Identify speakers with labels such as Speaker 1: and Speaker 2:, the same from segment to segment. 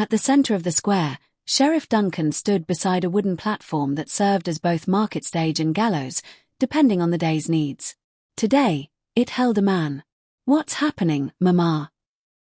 Speaker 1: At the center of the square, Sheriff Duncan stood beside a wooden platform that served as both market stage and gallows, depending on the day's needs. Today, it held a man. "What's happening, Mama?"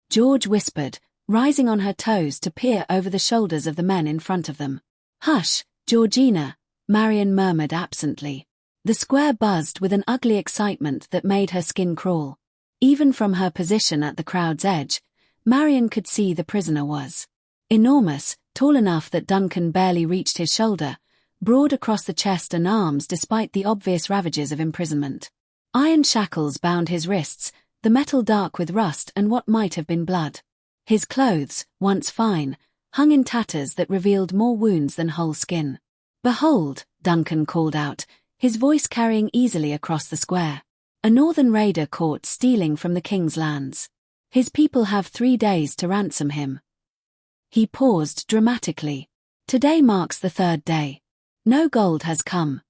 Speaker 1: George whispered, rising on her toes to peer over the shoulders of the men in front of them. "Hush, Georgina," Marion murmured absently. The square buzzed with an ugly excitement that made her skin crawl. Even from her position at the crowd's edge, Marion could see the prisoner was enormous, tall enough that Duncan barely reached his shoulder, broad across the chest and arms despite the obvious ravages of imprisonment. Iron shackles bound his wrists, the metal dark with rust and what might have been blood. His clothes, once fine, hung in tatters that revealed more wounds than whole skin. "Behold," Duncan called out, his voice carrying easily across the square. "A northern raider caught stealing from the king's lands. His people have 3 days to ransom him." He paused dramatically. "Today marks the 3rd day. No gold has come."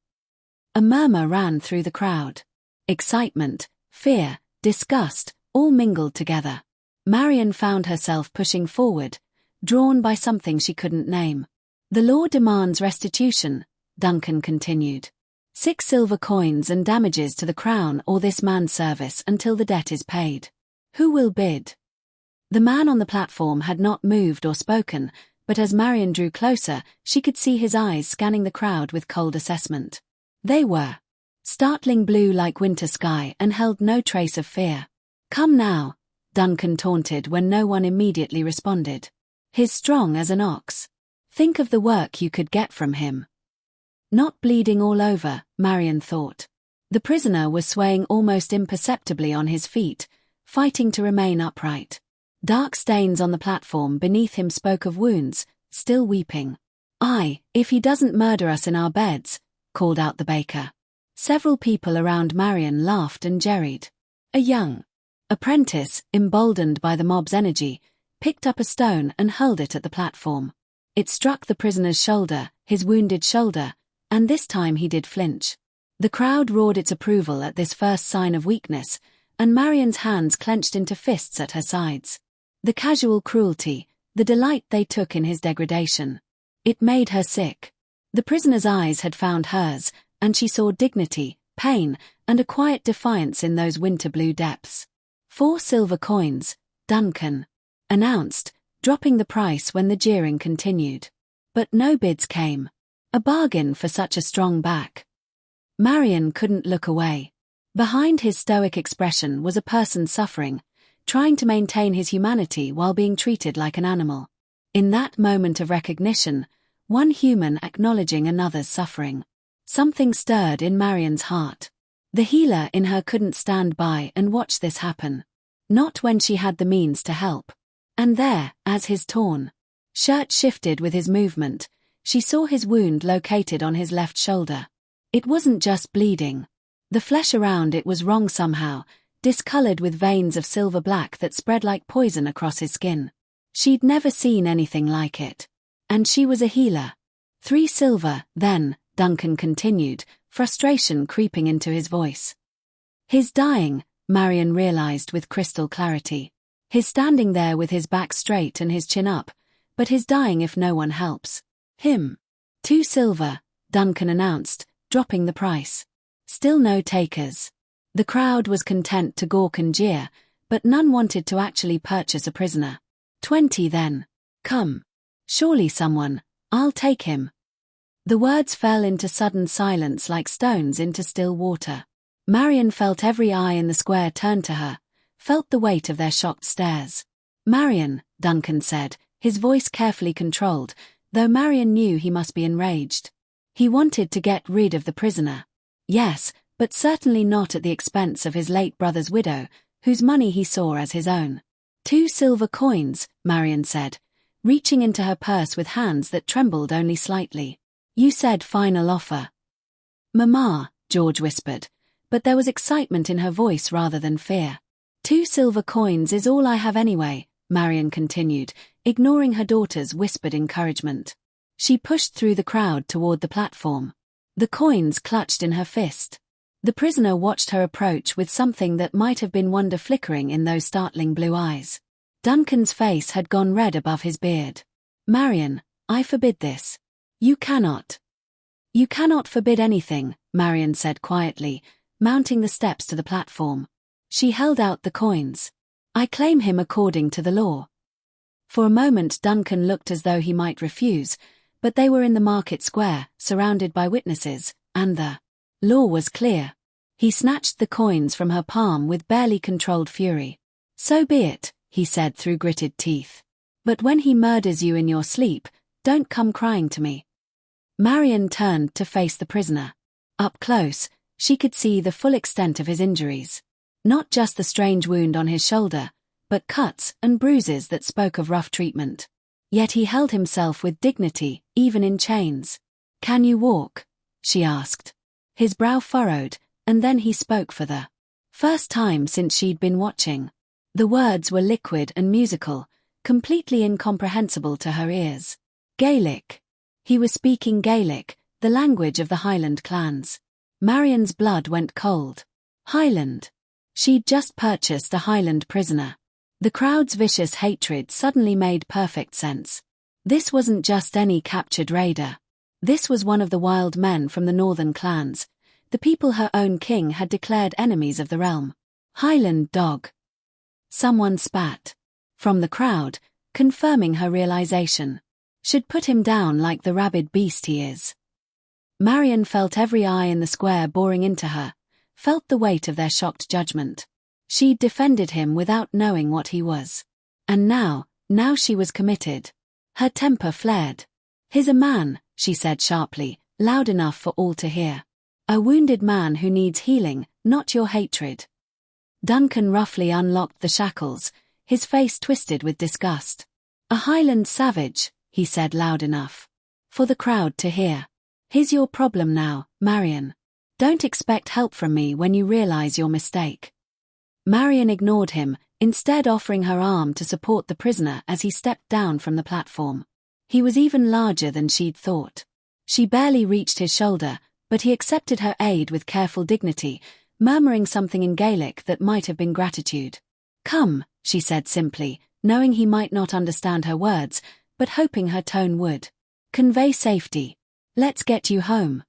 Speaker 1: A murmur ran through the crowd. Excitement, fear, disgust, all mingled together. Marion found herself pushing forward, drawn by something she couldn't name. "The law demands restitution," Duncan continued. 6 silver coins and damages to the crown or this man's service until the debt is paid. Who will bid? The man on the platform had not moved or spoken, but as Marion drew closer, she could see his eyes scanning the crowd with cold assessment. They were startling blue like winter sky and held no trace of fear. "Come now," Duncan taunted when no one immediately responded. "He's strong as an ox. Think of the work you could get from him." Not bleeding all over, Marion thought. The prisoner was swaying almost imperceptibly on his feet, fighting to remain upright. Dark stains on the platform beneath him spoke of wounds, still weeping. "Aye, if he doesn't murder us in our beds," called out the baker. Several people around Marion laughed and jerried. A young apprentice, emboldened by the mob's energy, picked up a stone and hurled it at the platform. It struck the prisoner's shoulder, his wounded shoulder, and this time he did flinch. The crowd roared its approval at this first sign of weakness, and Marion's hands clenched into fists at her sides. The casual cruelty, the delight they took in his degradation. It made her sick. The prisoner's eyes had found hers, and she saw dignity, pain, and a quiet defiance in those winter-blue depths. 4 silver coins, Duncan announced, dropping the price when the jeering continued. But no bids came. A bargain for such a strong back. Marion couldn't look away. Behind his stoic expression was a person suffering, trying to maintain his humanity while being treated like an animal. In that moment of recognition, one human acknowledging another's suffering. Something stirred in Marion's heart. The healer in her couldn't stand by and watch this happen. Not when she had the means to help. And there, as his torn shirt shifted with his movement, she saw his wound located on his left shoulder. It wasn't just bleeding. The flesh around it was wrong somehow, discolored with veins of silver black that spread like poison across his skin. She'd never seen anything like it. And she was a healer. 3 silver, then, Duncan continued, frustration creeping into his voice. "He's dying," Marion realized with crystal clarity. "He's standing there with his back straight and his chin up, but he's dying if no one helps him." 2 silver, Duncan announced, dropping the price. Still no takers. The crowd was content to gawk and jeer, but none wanted to actually purchase a prisoner. 20 then. "Come. Surely someone, I'll take him." The words fell into sudden silence like stones into still water. Marion felt every eye in the square turn to her, felt the weight of their shocked stares. "Marion," Duncan said, his voice carefully controlled, though Marion knew he must be enraged. He wanted to get rid of the prisoner. Yes, but certainly not at the expense of his late brother's widow, whose money he saw as his own. 2 silver coins, Marion said, reaching into her purse with hands that trembled only slightly. "You said final offer." "Mama," George whispered, but there was excitement in her voice rather than fear. 2 silver coins is all I have anyway, Marion continued, ignoring her daughter's whispered encouragement. She pushed through the crowd toward the platform. The coins clutched in her fist. The prisoner watched her approach with something that might have been wonder flickering in those startling blue eyes. Duncan's face had gone red above his beard. Marion, I forbid this. You cannot. You cannot forbid anything, Marion said quietly, mounting the steps to the platform. She held out the coins. I claim him according to the law. For a moment Duncan looked as though he might refuse, but they were in the market square, surrounded by witnesses, and the law was clear. He snatched the coins from her palm with barely controlled fury. So be it, he said through gritted teeth. But when he murders you in your sleep, don't come crying to me. Marion turned to face the prisoner. Up close, she could see the full extent of his injuries. Not just the strange wound on his shoulder, but cuts and bruises that spoke of rough treatment. Yet he held himself with dignity, even in chains. Can you walk? She asked. His brow furrowed, and then he spoke for the first time since she'd been watching. The words were liquid and musical, completely incomprehensible to her ears. Gaelic. He was speaking Gaelic, the language of the Highland clans. Marion's blood went cold. Highland. She'd just purchased a Highland prisoner. The crowd's vicious hatred suddenly made perfect sense. This wasn't just any captured raider. This was one of the wild men from the northern clans, the people her own king had declared enemies of the realm. Highland dog. Someone spat. From the crowd, confirming her realization. Should put him down like the rabid beast he is. Marion felt every eye in the square boring into her, felt the weight of their shocked judgment. She'd defended him without knowing what he was. And now she was committed. Her temper flared. He's a man, she said sharply, loud enough for all to hear. A wounded man who needs healing, not your hatred. Duncan roughly unlocked the shackles, his face twisted with disgust. A Highland savage, he said loud enough for the crowd to hear. Here's your problem now, Marion. Don't expect help from me when you realize your mistake. Marion ignored him, instead offering her arm to support the prisoner as he stepped down from the platform. He was even larger than she'd thought. She barely reached his shoulder, but he accepted her aid with careful dignity, murmuring something in Gaelic that might have been gratitude. Come, she said simply, knowing he might not understand her words, but hoping her tone would convey safety. Let's get you home.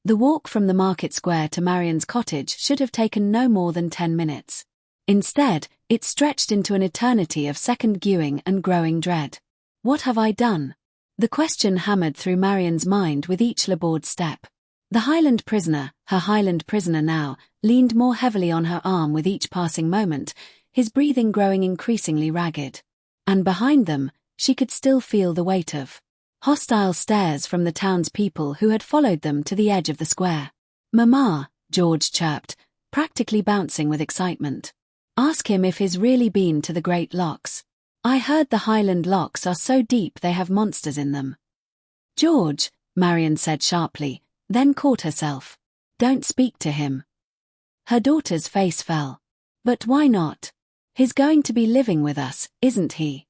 Speaker 1: The walk from the market square to Marion's cottage should have taken no more than 10 minutes. Instead, it stretched into an eternity of second-guessing and growing dread. What have I done? The question hammered through Marion's mind with each laboured step. The Highland prisoner, her Highland prisoner now, leaned more heavily on her arm with each passing moment, his breathing growing increasingly ragged. And behind them, she could still feel the weight of hostile stares from the townspeople who had followed them to the edge of the square. Mama, George chirped, practically bouncing with excitement. Ask him if he's really been to the Great Locks. I heard the Highland Locks are so deep they have monsters in them. George, Marion said sharply, then caught herself. Don't speak to him. Her daughter's face fell. But why not? He's going to be living with us, isn't he?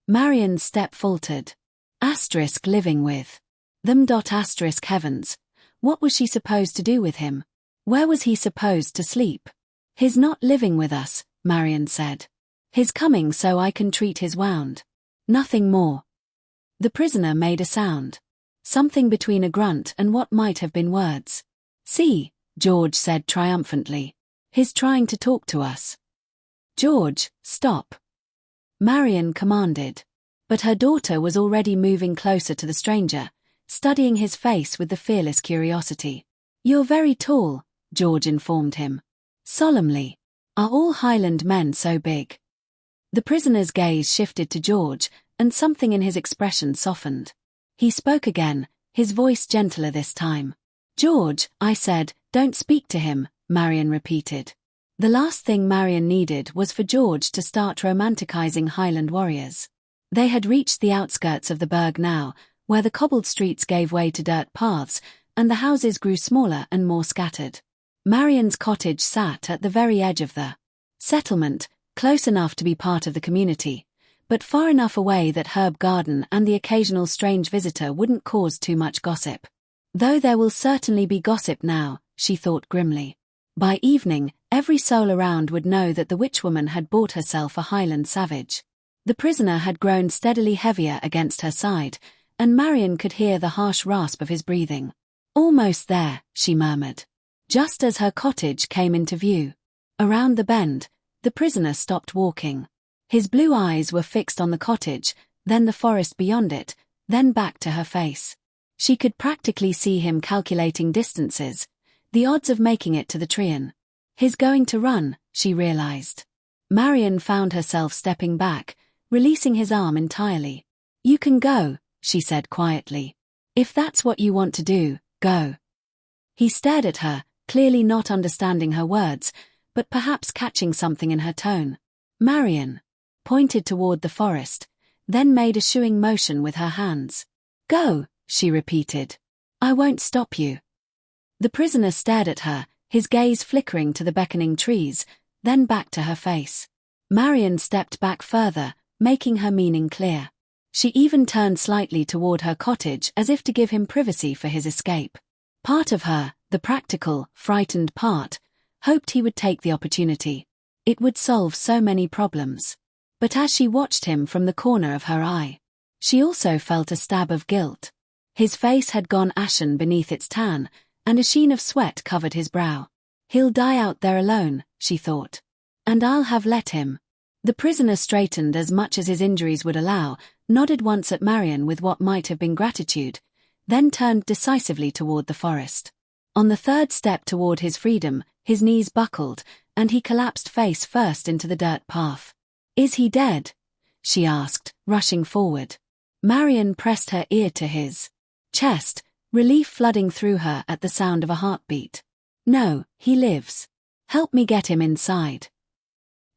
Speaker 1: Marion's step faltered. Asterisk living with them. Asterisk heavens. What was she supposed to do with him? Where was he supposed to sleep? He's not living with us, Marion said. He's coming so I can treat his wound. Nothing more. The prisoner made a sound. Something between a grunt and what might have been words. See, George said triumphantly. He's trying to talk to us. George, stop. Marion commanded. But her daughter was already moving closer to the stranger, studying his face with the fearless curiosity. You're very tall, George informed him. Solemnly. Are all Highland men so big? The prisoner's gaze shifted to George, and something in his expression softened. He spoke again, his voice gentler this time. George, I said, don't speak to him, Marion repeated. The last thing Marion needed was for George to start romanticizing Highland warriors. They had reached the outskirts of the burg now, where the cobbled streets gave way to dirt paths, and the houses grew smaller and more scattered. Marion's cottage sat at the very edge of the settlement, close enough to be part of the community, but far enough away that herb garden and the occasional strange visitor wouldn't cause too much gossip. Though there will certainly be gossip now, she thought grimly. By evening, every soul around would know that the witchwoman had bought herself a Highland savage. The prisoner had grown steadily heavier against her side, and Marion could hear the harsh rasp of his breathing. "Almost there," she murmured. Just as her cottage came into view. Around the bend, the prisoner stopped walking. His blue eyes were fixed on the cottage, then the forest beyond it, then back to her face. She could practically see him calculating distances, the odds of making it to the Trian. "He's going to run," she realized. Marion found herself stepping back, releasing his arm entirely. "You can go," she said quietly. "If that's what you want to do, go." He stared at her, clearly not understanding her words, but perhaps catching something in her tone. Marion pointed toward the forest, then made a shooing motion with her hands. "Go," she repeated. "I won't stop you." The prisoner stared at her, his gaze flickering to the beckoning trees, then back to her face. Marion stepped back further, making her meaning clear. She even turned slightly toward her cottage as if to give him privacy for his escape. Part of her, the practical, frightened part, hoped he would take the opportunity. It would solve so many problems. But as she watched him from the corner of her eye, she also felt a stab of guilt. His face had gone ashen beneath its tan, and a sheen of sweat covered his brow. "He'll die out there alone," she thought. "And I'll have let him." The prisoner straightened as much as his injuries would allow, nodded once at Marion with what might have been gratitude, then turned decisively toward the forest. On the third step toward his freedom, his knees buckled, and he collapsed face first into the dirt path. "Is he dead?" she asked, rushing forward. Marion pressed her ear to his chest, relief flooding through her at the sound of a heartbeat. "No, he lives. Help me get him inside."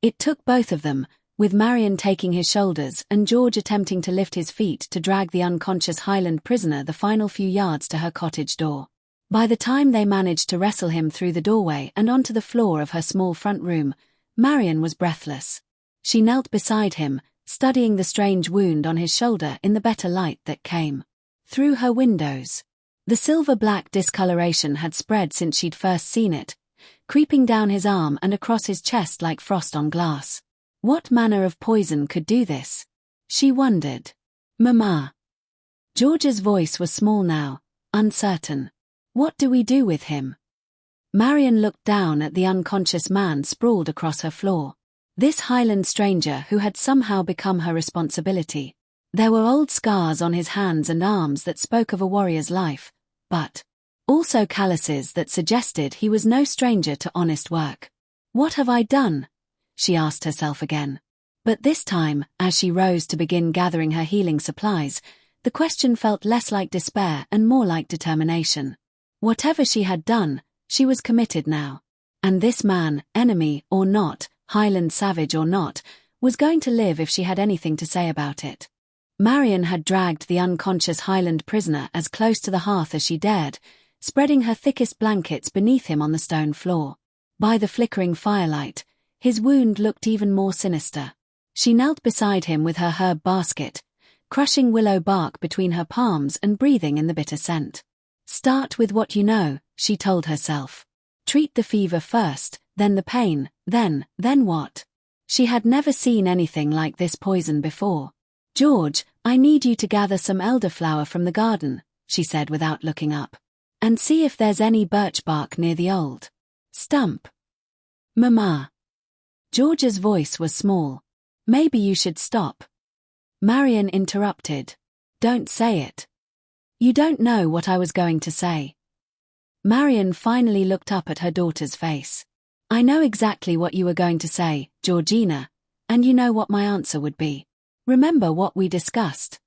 Speaker 1: It took both of them, with Marion taking his shoulders and George attempting to lift his feet to drag the unconscious Highland prisoner the final few yards to her cottage door. By the time they managed to wrestle him through the doorway and onto the floor of her small front room, Marion was breathless. She knelt beside him, studying the strange wound on his shoulder in the better light that came through her windows. The silver-black discoloration had spread since she'd first seen it, creeping down his arm and across his chest like frost on glass. What manner of poison could do this? She wondered. "Mama." George's voice was small now, uncertain. "What do we do with him?" Marion looked down at the unconscious man sprawled across her floor. This Highland stranger who had somehow become her responsibility. There were old scars on his hands and arms that spoke of a warrior's life, but also calluses that suggested he was no stranger to honest work. "What have I done?" she asked herself again. But this time, as she rose to begin gathering her healing supplies, the question felt less like despair and more like determination. Whatever she had done, she was committed now. And this man, enemy or not, Highland savage or not, was going to live if she had anything to say about it. Marion had dragged the unconscious Highland prisoner as close to the hearth as she dared, spreading her thickest blankets beneath him on the stone floor. By the flickering firelight, his wound looked even more sinister. She knelt beside him with her herb basket, crushing willow bark between her palms and breathing in the bitter scent. "Start with what you know," she told herself. "Treat the fever first, then the pain, then what?" She had never seen anything like this poison before. "George, I need you to gather some elderflower from the garden," she said without looking up. "And see if there's any birch bark near the old stump." "Mama." George's voice was small. "Maybe you should stop." Marion interrupted. "Don't say it. You don't know what I was going to say." Marion finally looked up at her daughter's face. "I know exactly what you were going to say, Georgina, and you know what my answer would be. Remember what we discussed?"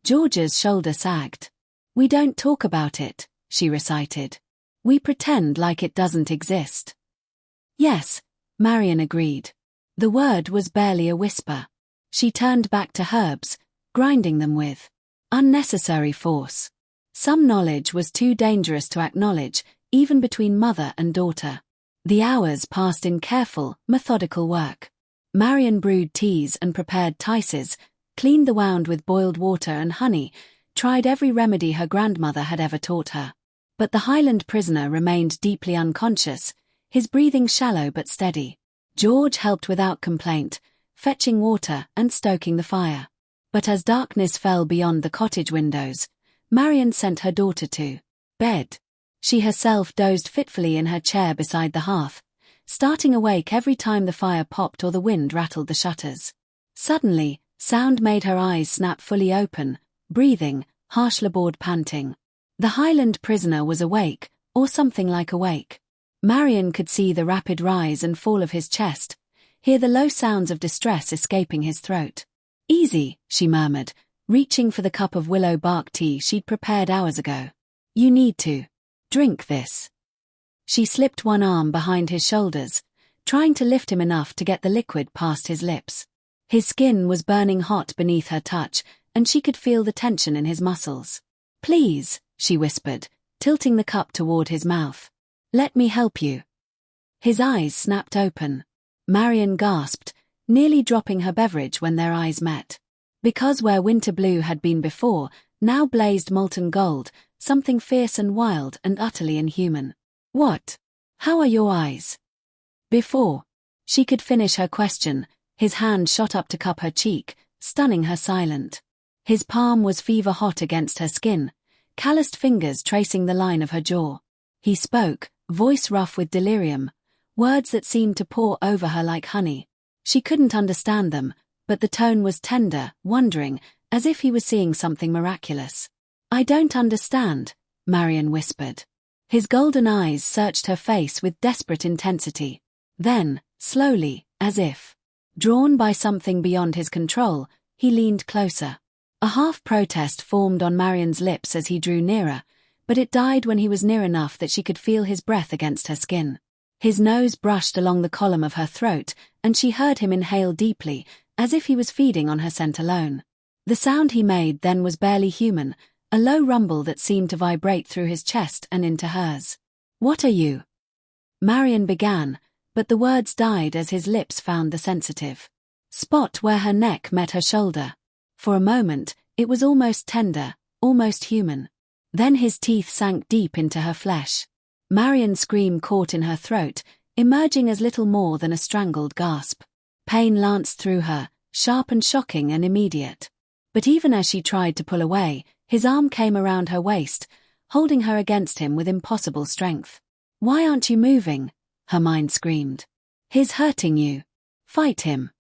Speaker 1: George's shoulder sagged. "We don't talk about it," she recited. "We pretend like it doesn't exist." "Yes," Marion agreed. The word was barely a whisper. She turned back to herbs, grinding them with unnecessary force. Some knowledge was too dangerous to acknowledge, even between mother and daughter. The hours passed in careful, methodical work. Marion brewed teas and prepared tices, cleaned the wound with boiled water and honey, tried every remedy her grandmother had ever taught her. But the Highland prisoner remained deeply unconscious, his breathing shallow but steady. George helped without complaint, fetching water and stoking the fire. But as darkness fell beyond the cottage windows, Marion sent her daughter to bed. She herself dozed fitfully in her chair beside the hearth, starting awake every time the fire popped or the wind rattled the shutters. Suddenly, sound made her eyes snap fully open, breathing, harsh labored panting. The Highland prisoner was awake, or something like awake. Marion could see the rapid rise and fall of his chest, hear the low sounds of distress escaping his throat. "Easy," she murmured, reaching for the cup of willow bark tea she'd prepared hours ago. "You need to drink this." She slipped one arm behind his shoulders, trying to lift him enough to get the liquid past his lips. His skin was burning hot beneath her touch, and she could feel the tension in his muscles. "Please," she whispered, tilting the cup toward his mouth. "Let me help you." His eyes snapped open. Marion gasped, nearly dropping her beverage when their eyes met. Because where winter blue had been before, now blazed molten gold, something fierce and wild and utterly inhuman. "What? How are your eyes?" Before she could finish her question, his hand shot up to cup her cheek, stunning her silent. His palm was fever-hot against her skin, calloused fingers tracing the line of her jaw. He spoke, voice rough with delirium, words that seemed to pour over her like honey. She couldn't understand them, but the tone was tender, wondering, as if he was seeing something miraculous. "I don't understand," Marion whispered. His golden eyes searched her face with desperate intensity. Then, slowly, as if drawn by something beyond his control, he leaned closer. A half-protest formed on Marion's lips as he drew nearer, but it died when he was near enough that she could feel his breath against her skin. His nose brushed along the column of her throat, and she heard him inhale deeply, as if he was feeding on her scent alone. The sound he made then was barely human, a low rumble that seemed to vibrate through his chest and into hers. "What are you?" Marion began, but the words died as his lips found the sensitive spot where her neck met her shoulder. For a moment, it was almost tender, almost human. Then his teeth sank deep into her flesh. Marion's scream caught in her throat, emerging as little more than a strangled gasp. Pain lanced through her, sharp and shocking and immediate. But even as she tried to pull away, his arm came around her waist, holding her against him with impossible strength. "Why aren't you moving?" her mind screamed. "He's hurting you. Fight him."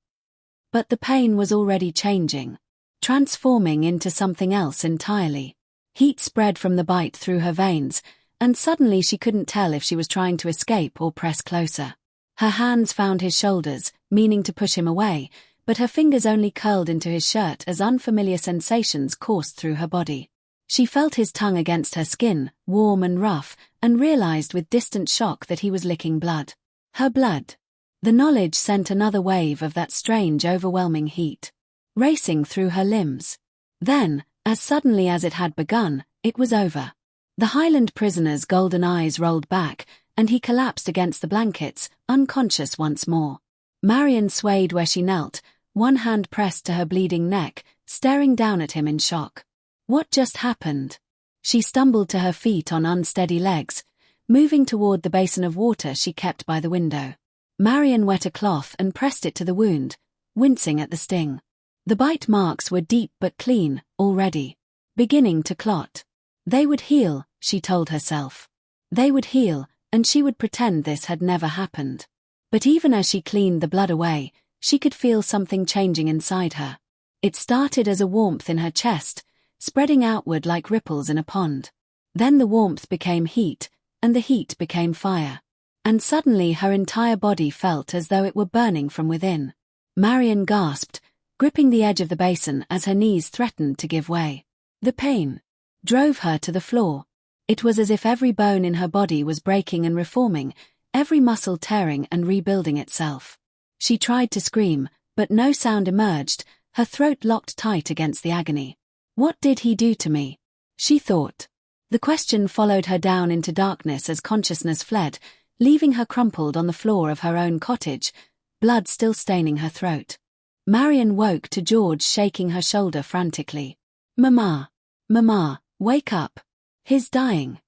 Speaker 1: But the pain was already changing, transforming into something else entirely. Heat spread from the bite through her veins, and suddenly she couldn't tell if she was trying to escape or press closer. Her hands found his shoulders, meaning to push him away, but her fingers only curled into his shirt as unfamiliar sensations coursed through her body. She felt his tongue against her skin, warm and rough, and realized with distant shock that he was licking blood. Her blood. The knowledge sent another wave of that strange, overwhelming heat, racing through her limbs. Then, as suddenly as it had begun, it was over. The Highland prisoner's golden eyes rolled back, and he collapsed against the blankets, unconscious once more. Marion swayed where she knelt, one hand pressed to her bleeding neck, staring down at him in shock. What just happened? She stumbled to her feet on unsteady legs, moving toward the basin of water she kept by the window. Marion wet a cloth and pressed it to the wound, wincing at the sting. The bite marks were deep but clean, already beginning to clot. They would heal, she told herself. They would heal, and she would pretend this had never happened. But even as she cleaned the blood away, she could feel something changing inside her. It started as a warmth in her chest, spreading outward like ripples in a pond. Then the warmth became heat, and the heat became fire. And suddenly her entire body felt as though it were burning from within. Marion gasped, gripping the edge of the basin as her knees threatened to give way. The pain drove her to the floor. It was as if every bone in her body was breaking and reforming, every muscle tearing and rebuilding itself. She tried to scream, but no sound emerged, her throat locked tight against the agony. What did he do to me? She thought. The question followed her down into darkness as consciousness fled, leaving her crumpled on the floor of her own cottage, blood still staining her throat. Marion woke to George shaking her shoulder frantically. "Mama! Mama, wake up! He's dying!"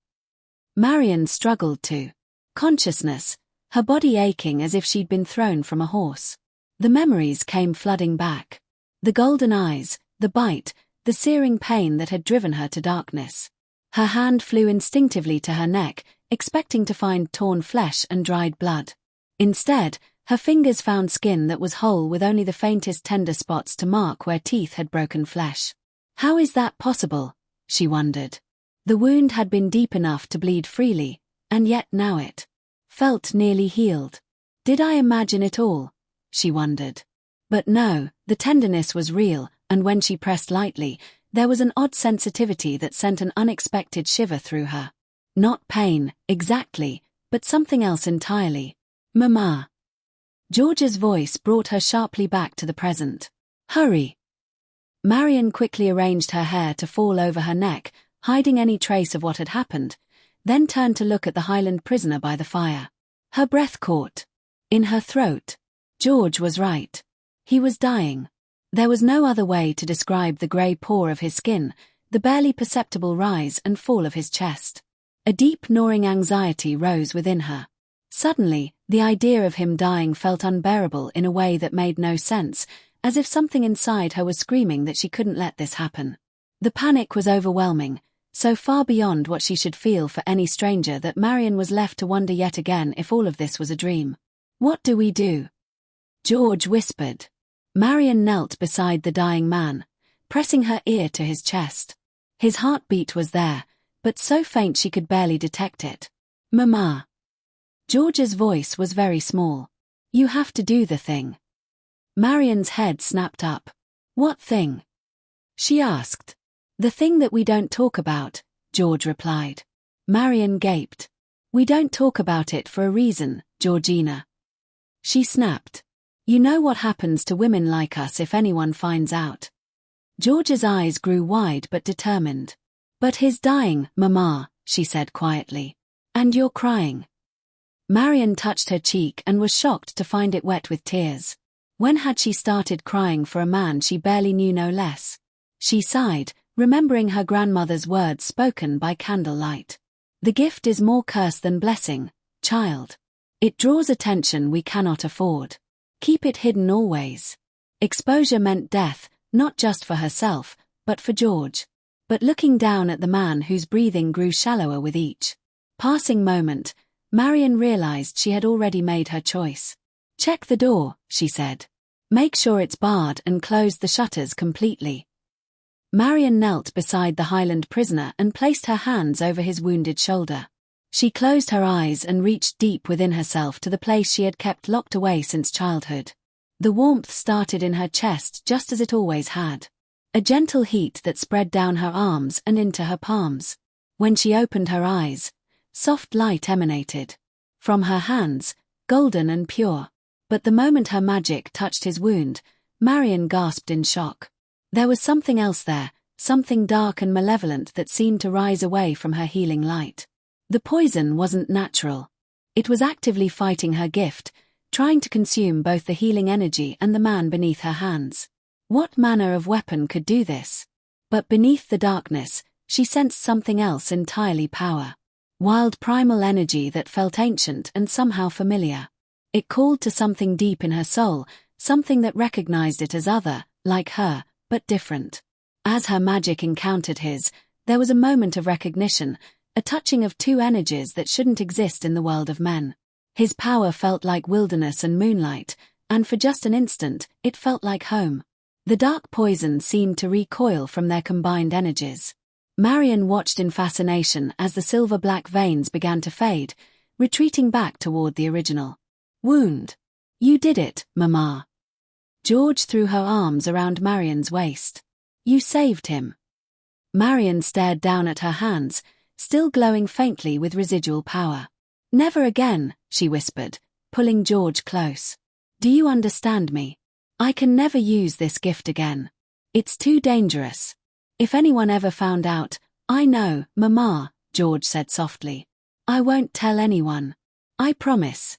Speaker 1: Marion struggled to consciousness, her body aching as if she'd been thrown from a horse. The memories came flooding back. The golden eyes, the bite, the searing pain that had driven her to darkness. Her hand flew instinctively to her neck, expecting to find torn flesh and dried blood. Instead, her fingers found skin that was whole with only the faintest tender spots to mark where teeth had broken flesh. How is that possible? She wondered. The wound had been deep enough to bleed freely, and yet now it felt nearly healed. Did I imagine it all? She wondered. But no, the tenderness was real, and when she pressed lightly, there was an odd sensitivity that sent an unexpected shiver through her. Not pain, exactly, but something else entirely. Mama. George's voice brought her sharply back to the present. Hurry. Marion quickly arranged her hair to fall over her neck, hiding any trace of what had happened, then turned to look at the Highland prisoner by the fire. Her breath caught in her throat. George was right. He was dying. There was no other way to describe the grey pore of his skin, the barely perceptible rise and fall of his chest. A deep gnawing anxiety rose within her. Suddenly, the idea of him dying felt unbearable in a way that made no sense, as if something inside her was screaming that she couldn't let this happen. The panic was overwhelming, so far beyond what she should feel for any stranger that Marion was left to wonder yet again if all of this was a dream. What do we do? George whispered. Marion knelt beside the dying man, pressing her ear to his chest. His heartbeat was there, but so faint she could barely detect it. Mama. George's voice was very small. You have to do the thing. Marion's head snapped up. What thing? She asked. The thing that we don't talk about, George replied. Marion gaped. We don't talk about it for a reason, Georgina. She snapped. You know what happens to women like us if anyone finds out. George's eyes grew wide but determined. But he's dying, Mama, she said quietly. And you're crying. Marion touched her cheek and was shocked to find it wet with tears. When had she started crying for a man she barely knew no less? She sighed, remembering her grandmother's words spoken by candlelight. The gift is more curse than blessing, child. It draws attention we cannot afford. Keep it hidden always. Exposure meant death, not just for herself, but for George. But looking down at the man whose breathing grew shallower with each passing moment, Marion realized she had already made her choice. Check the door, she said. Make sure it's barred and close the shutters completely. Marion knelt beside the Highland prisoner and placed her hands over his wounded shoulder. She closed her eyes and reached deep within herself to the place she had kept locked away since childhood. The warmth started in her chest just as it always had. A gentle heat that spread down her arms and into her palms. When she opened her eyes, soft light emanated from her hands, golden and pure. But the moment her magic touched his wound, Marion gasped in shock. There was something else there, something dark and malevolent that seemed to rise away from her healing light. The poison wasn't natural. It was actively fighting her gift, trying to consume both the healing energy and the man beneath her hands. What manner of weapon could do this? But beneath the darkness, she sensed something else entirely power. Wild primal energy that felt ancient and somehow familiar. It called to something deep in her soul, something that recognized it as other, like her, but different. As her magic encountered his, there was a moment of recognition, a touching of two energies that shouldn't exist in the world of men. His power felt like wilderness and moonlight, and for just an instant, it felt like home. The dark poison seemed to recoil from their combined energies. Marion watched in fascination as the silver-black veins began to fade, retreating back toward the original wound. You did it, Mama. George threw her arms around Marion's waist. You saved him. Marion stared down at her hands, still glowing faintly with residual power. Never again, she whispered, pulling George close. Do you understand me? I can never use this gift again. It's too dangerous. If anyone ever found out, I know, Mama, George said softly. I won't tell anyone. I promise.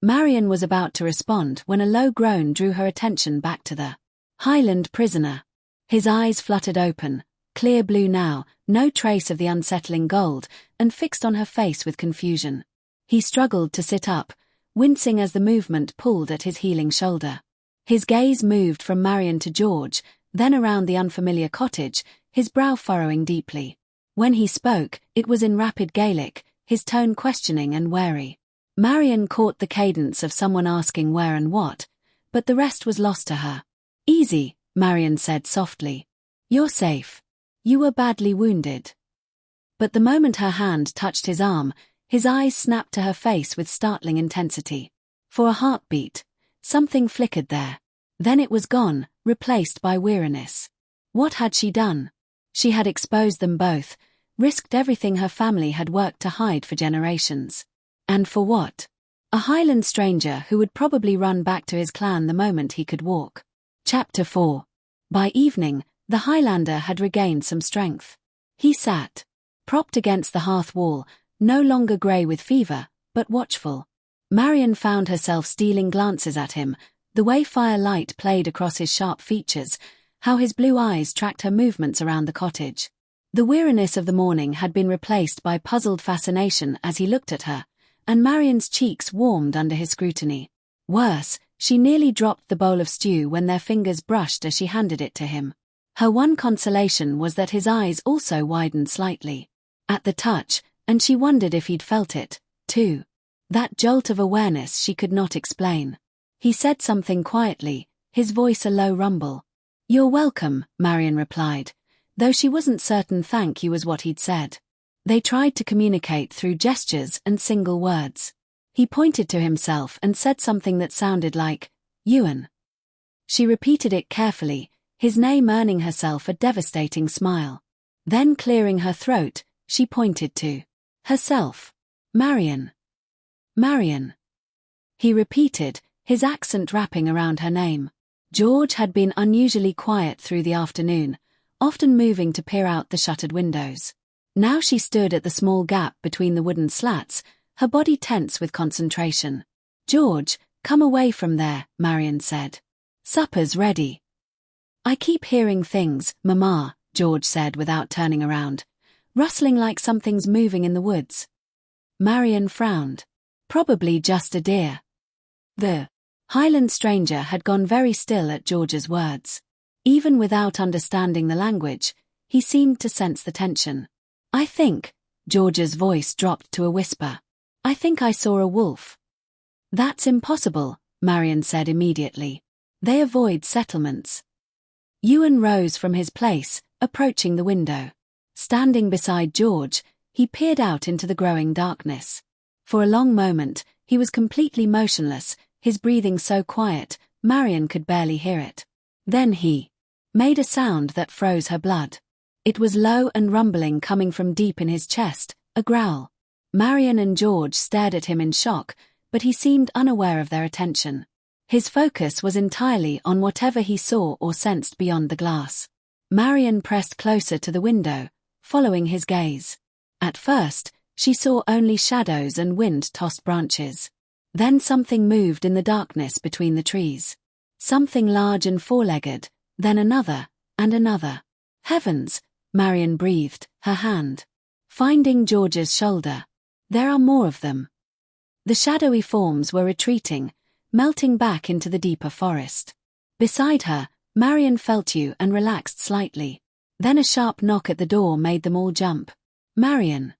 Speaker 1: Marion was about to respond when a low groan drew her attention back to the Highland prisoner. His eyes fluttered open, clear blue now, no trace of the unsettling gold, and fixed on her face with confusion. He struggled to sit up, wincing as the movement pulled at his healing shoulder. His gaze moved from Marion to George, then around the unfamiliar cottage, his brow furrowing deeply. When he spoke, it was in rapid Gaelic, his tone questioning and wary. Marion caught the cadence of someone asking where and what, but the rest was lost to her. "Easy," Marion said softly. "You're safe. You were badly wounded." But the moment her hand touched his arm, his eyes snapped to her face with startling intensity. For a heartbeat, something flickered there. Then it was gone, replaced by weariness. What had she done? She had exposed them both, risked everything her family had worked to hide for generations. And for what? A Highland stranger who would probably run back to his clan the moment he could walk. Chapter 4. By evening, the Highlander had regained some strength. He sat, propped against the hearth wall, no longer grey with fever, but watchful. Marion found herself stealing glances at him, the way firelight played across his sharp features, how his blue eyes tracked her movements around the cottage. The weariness of the morning had been replaced by puzzled fascination as he looked at her, and Marion's cheeks warmed under his scrutiny. Worse, she nearly dropped the bowl of stew when their fingers brushed as she handed it to him. Her one consolation was that his eyes also widened slightly. At the touch, and she wondered if he'd felt it, too. That jolt of awareness she could not explain. He said something quietly, his voice a low rumble. "You're welcome," Marion replied, though she wasn't certain thank you was what he'd said. They tried to communicate through gestures and single words. He pointed to himself and said something that sounded like, "Ewan." She repeated it carefully, his name earning herself a devastating smile. Then clearing her throat, she pointed to herself. "Marion. Marion." He repeated, his accent wrapping around her name. George had been unusually quiet through the afternoon, often moving to peer out the shuttered windows. Now she stood at the small gap between the wooden slats, her body tense with concentration. "George, come away from there," Marion said. "Supper's ready." "I keep hearing things, Mama," George said without turning around. "Rustling like something's moving in the woods." Marion frowned. "Probably just a deer." The Highland stranger had gone very still at George's words. Even without understanding the language, he seemed to sense the tension. "I think," George's voice dropped to a whisper, "I think I saw a wolf." "That's impossible," Marion said immediately. "They avoid settlements." Ewan rose from his place, approaching the window. Standing beside George, he peered out into the growing darkness. For a long moment, he was completely motionless, his breathing so quiet, Marion could barely hear it. Then he made a sound that froze her blood. It was low and rumbling coming from deep in his chest, a growl. Marion and George stared at him in shock, but he seemed unaware of their attention. His focus was entirely on whatever he saw or sensed beyond the glass. Marion pressed closer to the window, following his gaze. At first, she saw only shadows and wind-tossed branches. Then something moved in the darkness between the trees. Something large and four-legged, then another, and another. "Heavens," Marion breathed, her hand finding George's shoulder. "There are more of them." The shadowy forms were retreating, melting back into the deeper forest. Beside her, Marion felt you and relaxed slightly. Then a sharp knock at the door made them all jump. "Marion."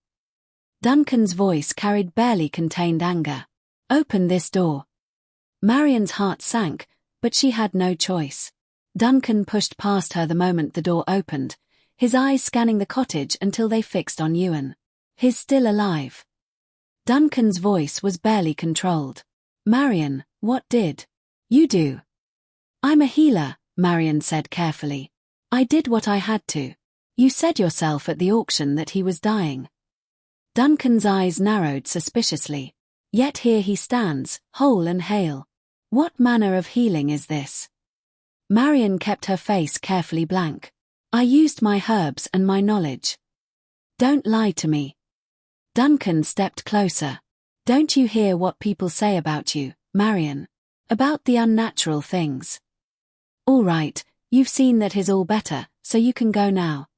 Speaker 1: Duncan's voice carried barely contained anger. "Open this door." Marion's heart sank, but she had no choice. Duncan pushed past her the moment the door opened, his eyes scanning the cottage until they fixed on Ewan. "He's still alive." Duncan's voice was barely controlled. "Marion, what did you do?" "I'm a healer," Marion said carefully. "I did what I had to. You said yourself at the auction that he was dying." Duncan's eyes narrowed suspiciously. "Yet here he stands, whole and hale. What manner of healing is this?" Marion kept her face carefully blank. "I used my herbs and my knowledge." "Don't lie to me." Duncan stepped closer. "Don't you hear what people say about you, Marion? About the unnatural things?" "All right, you've seen that he's all better, so you can go now."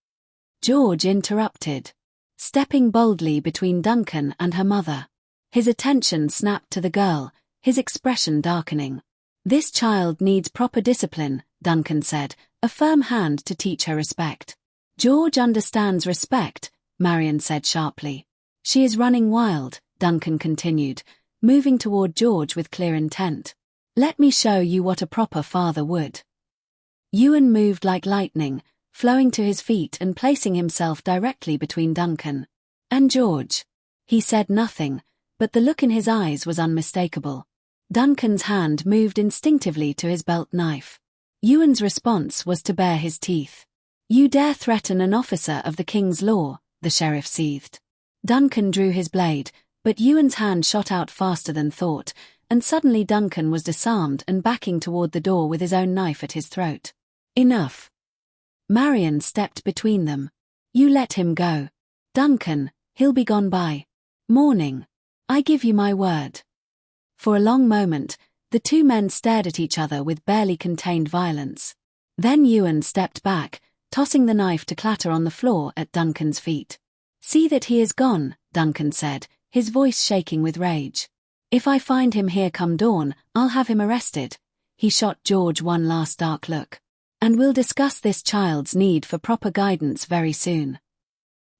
Speaker 1: George interrupted, stepping boldly between Duncan and her mother. His attention snapped to the girl, his expression darkening. "This child needs proper discipline," Duncan said, a firm hand to teach her respect. "George understands respect," Marion said sharply. "She is running wild," Duncan continued, moving toward George with clear intent. "Let me show you what a proper father would." Ewan moved like lightning, flowing to his feet and placing himself directly between Duncan and George. He said nothing, but the look in his eyes was unmistakable. Duncan's hand moved instinctively to his belt knife. Ewan's response was to bare his teeth. "You dare threaten an officer of the King's law," the sheriff seethed. Duncan drew his blade, but Ewan's hand shot out faster than thought, and suddenly Duncan was disarmed and backing toward the door with his own knife at his throat. "Enough." Marion stepped between them. "You let him go. Duncan, he'll be gone by morning. I give you my word." For a long moment, the two men stared at each other with barely contained violence. Then Ewan stepped back, tossing the knife to clatter on the floor at Duncan's feet. "See that he is gone," Duncan said, his voice shaking with rage. "If I find him here come dawn, I'll have him arrested." He shot George one last dark look. "And we'll discuss this child's need for proper guidance very soon."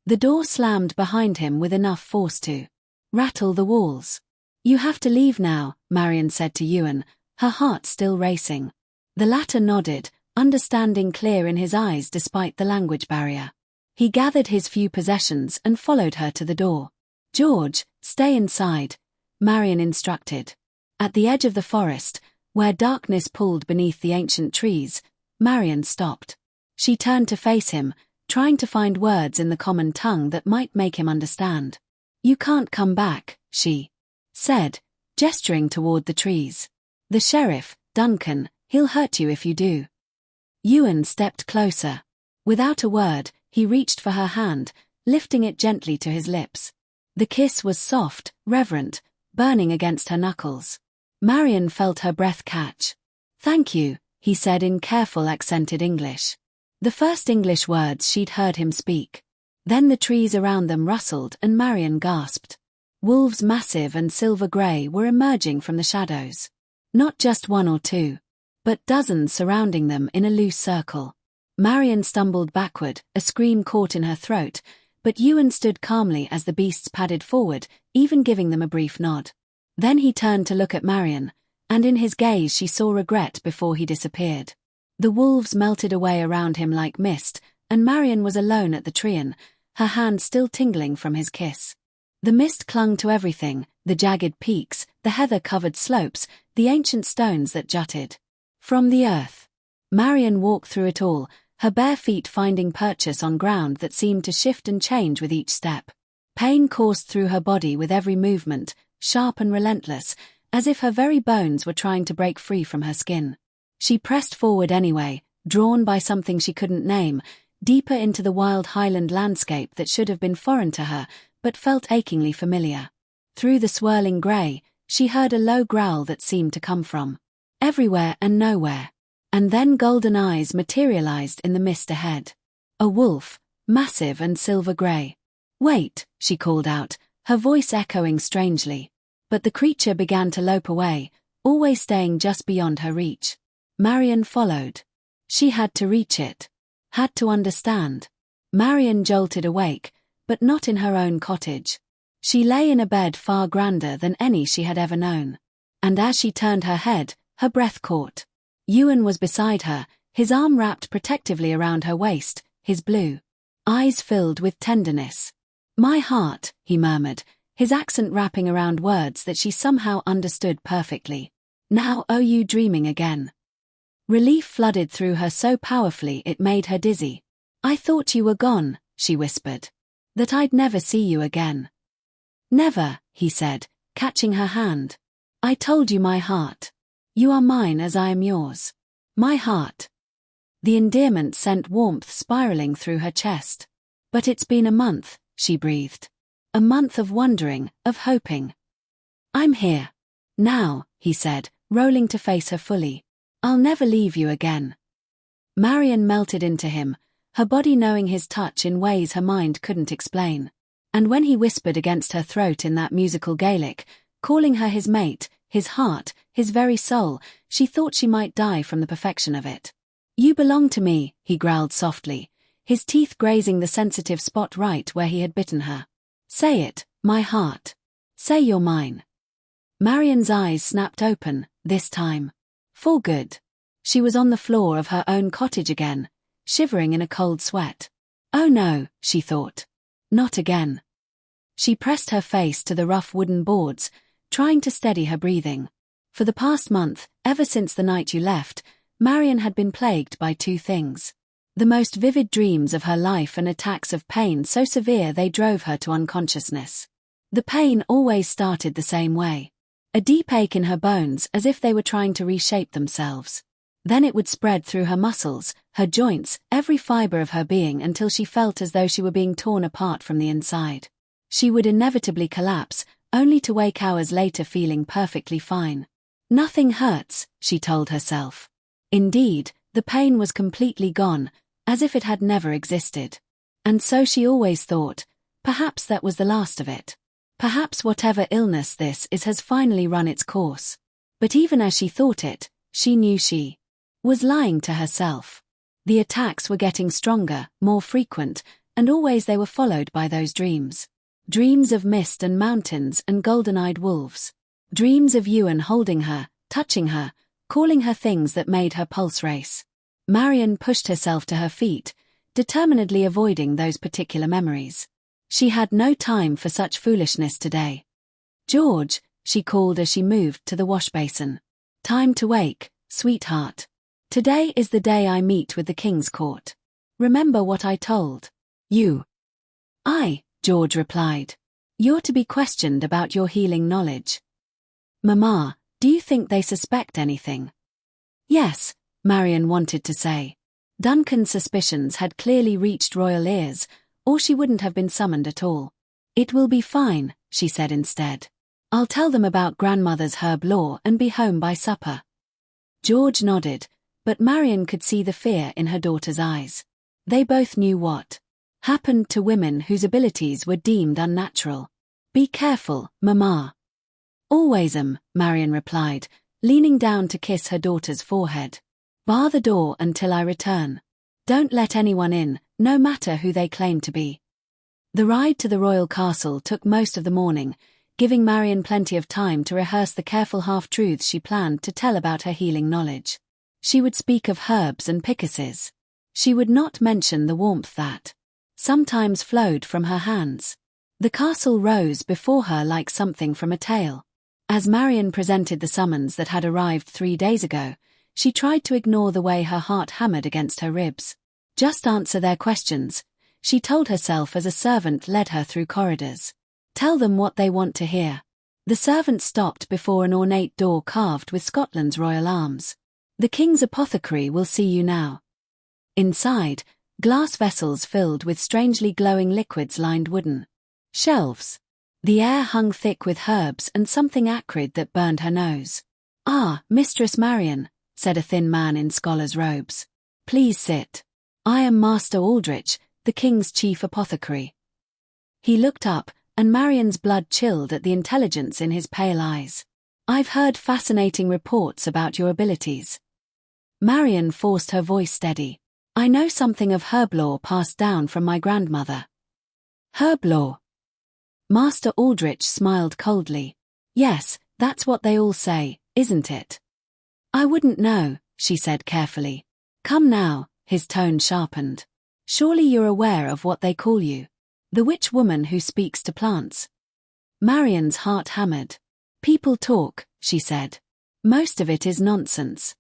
Speaker 1: The door slammed behind him with enough force to rattle the walls. "You have to leave now," Marion said to Ewan, her heart still racing. The latter nodded, understanding clear in his eyes despite the language barrier. He gathered his few possessions and followed her to the door. "George, stay inside," Marion instructed. At the edge of the forest, where darkness pulled beneath the ancient trees, Marion stopped. She turned to face him, trying to find words in the common tongue that might make him understand. "You can't come back," she said, gesturing toward the trees. "The sheriff, Duncan, he'll hurt you if you do." Ewan stepped closer. Without a word, he reached for her hand, lifting it gently to his lips. The kiss was soft, reverent, burning against her knuckles. Marion felt her breath catch. "Thank you," he said in careful accented English. The first English words she'd heard him speak. Then the trees around them rustled and Marion gasped. Wolves massive and silver-grey were emerging from the shadows. Not just one or two, but dozens surrounding them in a loose circle. Marion stumbled backward, a scream caught in her throat, but Ewan stood calmly as the beasts padded forward, even giving them a brief nod. Then he turned to look at Marion, and in his gaze she saw regret before he disappeared. The wolves melted away around him like mist, and Marion was alone at the treant, her hand still tingling from his kiss. The mist clung to everything, the jagged peaks, the heather-covered slopes, the ancient stones that jutted from the earth. Marion walked through it all, her bare feet finding purchase on ground that seemed to shift and change with each step. Pain coursed through her body with every movement, sharp and relentless, as if her very bones were trying to break free from her skin. She pressed forward anyway, drawn by something she couldn't name, deeper into the wild highland landscape that should have been foreign to her, but felt achingly familiar. Through the swirling grey, she heard a low growl that seemed to come from everywhere and nowhere. And then golden eyes materialized in the mist ahead. A wolf, massive and silver-grey. "Wait," she called out, her voice echoing strangely. But the creature began to lope away, always staying just beyond her reach. Marion followed. She had to reach it. Had to understand. Marion jolted awake, but not in her own cottage. She lay in a bed far grander than any she had ever known. And as she turned her head, her breath caught. Ewan was beside her, his arm wrapped protectively around her waist, his blue eyes filled with tenderness. "My heart," he murmured, his accent wrapping around words that she somehow understood perfectly. "Now oh you dreaming again." Relief flooded through her so powerfully it made her dizzy. "I thought you were gone," she whispered. "That I'd never see you again." "Never," he said, catching her hand. "I told you my heart. You are mine as I am yours. My heart." The endearment sent warmth spiraling through her chest. "But it's been a month," she breathed. "A month of wondering, of hoping." "I'm here. Now," he said, rolling to face her fully. "I'll never leave you again." Marion melted into him, her body knowing his touch in ways her mind couldn't explain. And when he whispered against her throat in that musical Gaelic, calling her his mate, his heart, his very soul. She thought she might die from the perfection of it. "You belong to me," he growled softly, his teeth grazing the sensitive spot right where he had bitten her. "Say it, my heart. Say you're mine." Marian's eyes snapped open, this time. For good. She was on the floor of her own cottage again, shivering in a cold sweat. Oh no, she thought. Not again. She pressed her face to the rough wooden boards, trying to steady her breathing. For the past month, ever since the night you left, Marian had been plagued by two things. The most vivid dreams of her life and attacks of pain so severe they drove her to unconsciousness. The pain always started the same way. A deep ache in her bones as if they were trying to reshape themselves. Then it would spread through her muscles, her joints, every fiber of her being until she felt as though she were being torn apart from the inside. She would inevitably collapse, only to wake hours later feeling perfectly fine. Nothing hurts, she told herself. Indeed, the pain was completely gone, as if it had never existed. And so she always thought, perhaps that was the last of it. Perhaps whatever illness this is has finally run its course. But even as she thought it, she knew she was lying to herself. The attacks were getting stronger, more frequent, and always they were followed by those dreams. Dreams of mist and mountains and golden-eyed wolves. Dreams of Ewan holding her, touching her, calling her things that made her pulse race. Marian pushed herself to her feet, determinedly avoiding those particular memories. She had no time for such foolishness today. "George," she called as she moved to the wash basin. "Time to wake, sweetheart. Today is the day I meet with the King's Court. Remember what I told you?" "Aye," George replied. "You're to be questioned about your healing knowledge." "Mama, do you think they suspect anything?" "Yes," Marian wanted to say. Duncan's suspicions had clearly reached royal ears, or she wouldn't have been summoned at all. "It will be fine," she said instead. "I'll tell them about grandmother's herb lore and be home by supper." George nodded, but Marian could see the fear in her daughter's eyes. They both knew what happened to women whose abilities were deemed unnatural. "Be careful, Mama." "Always am," Marian replied, leaning down to kiss her daughter's forehead. "Bar the door until I return. Don't let anyone in, no matter who they claim to be." The ride to the royal castle took most of the morning, giving Marian plenty of time to rehearse the careful half-truths she planned to tell about her healing knowledge. She would speak of herbs and piccases. She would not mention the warmth that sometimes flowed from her hands. The castle rose before her like something from a tale. As Marian presented the summons that had arrived 3 days ago, she tried to ignore the way her heart hammered against her ribs. Just answer their questions, she told herself as a servant led her through corridors. Tell them what they want to hear. The servant stopped before an ornate door carved with Scotland's royal arms. "The King's apothecary will see you now." Inside, glass vessels filled with strangely glowing liquids lined wooden shelves. The air hung thick with herbs and something acrid that burned her nose. "Ah, Mistress Marian," said a thin man in scholar's robes. "Please sit. I am Master Aldrich, the King's chief apothecary." He looked up, and Marian's blood chilled at the intelligence in his pale eyes. "I've heard fascinating reports about your abilities." Marian forced her voice steady. "I know something of herb lore passed down from my grandmother." "Herb lore?" Master Aldrich smiled coldly. "Yes, that's what they all say, isn't it?" "I wouldn't know," she said carefully. "Come now," his tone sharpened. "Surely you're aware of what they call you. The witch woman who speaks to plants." Marian's heart hammered. "People talk," she said. "Most of it is nonsense."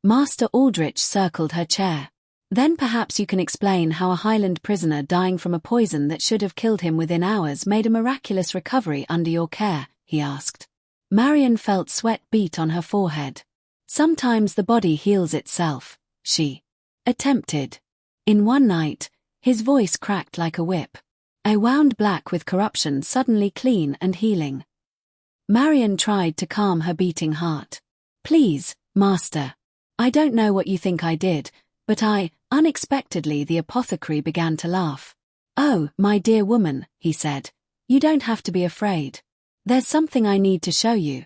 Speaker 1: Master Aldrich circled her chair. "Then perhaps you can explain how a Highland prisoner dying from a poison that should have killed him within hours made a miraculous recovery under your care," he asked. Marian felt sweat beat on her forehead. "Sometimes the body heals itself," she attempted. In one night, his voice cracked like a whip. "I wound black with corruption suddenly clean and healing." Marian tried to calm her beating heart. "Please, Master. I don't know what you think I did, but unexpectedly the apothecary began to laugh. "Oh, my dear woman," he said, "you don't have to be afraid. There's something I need to show you."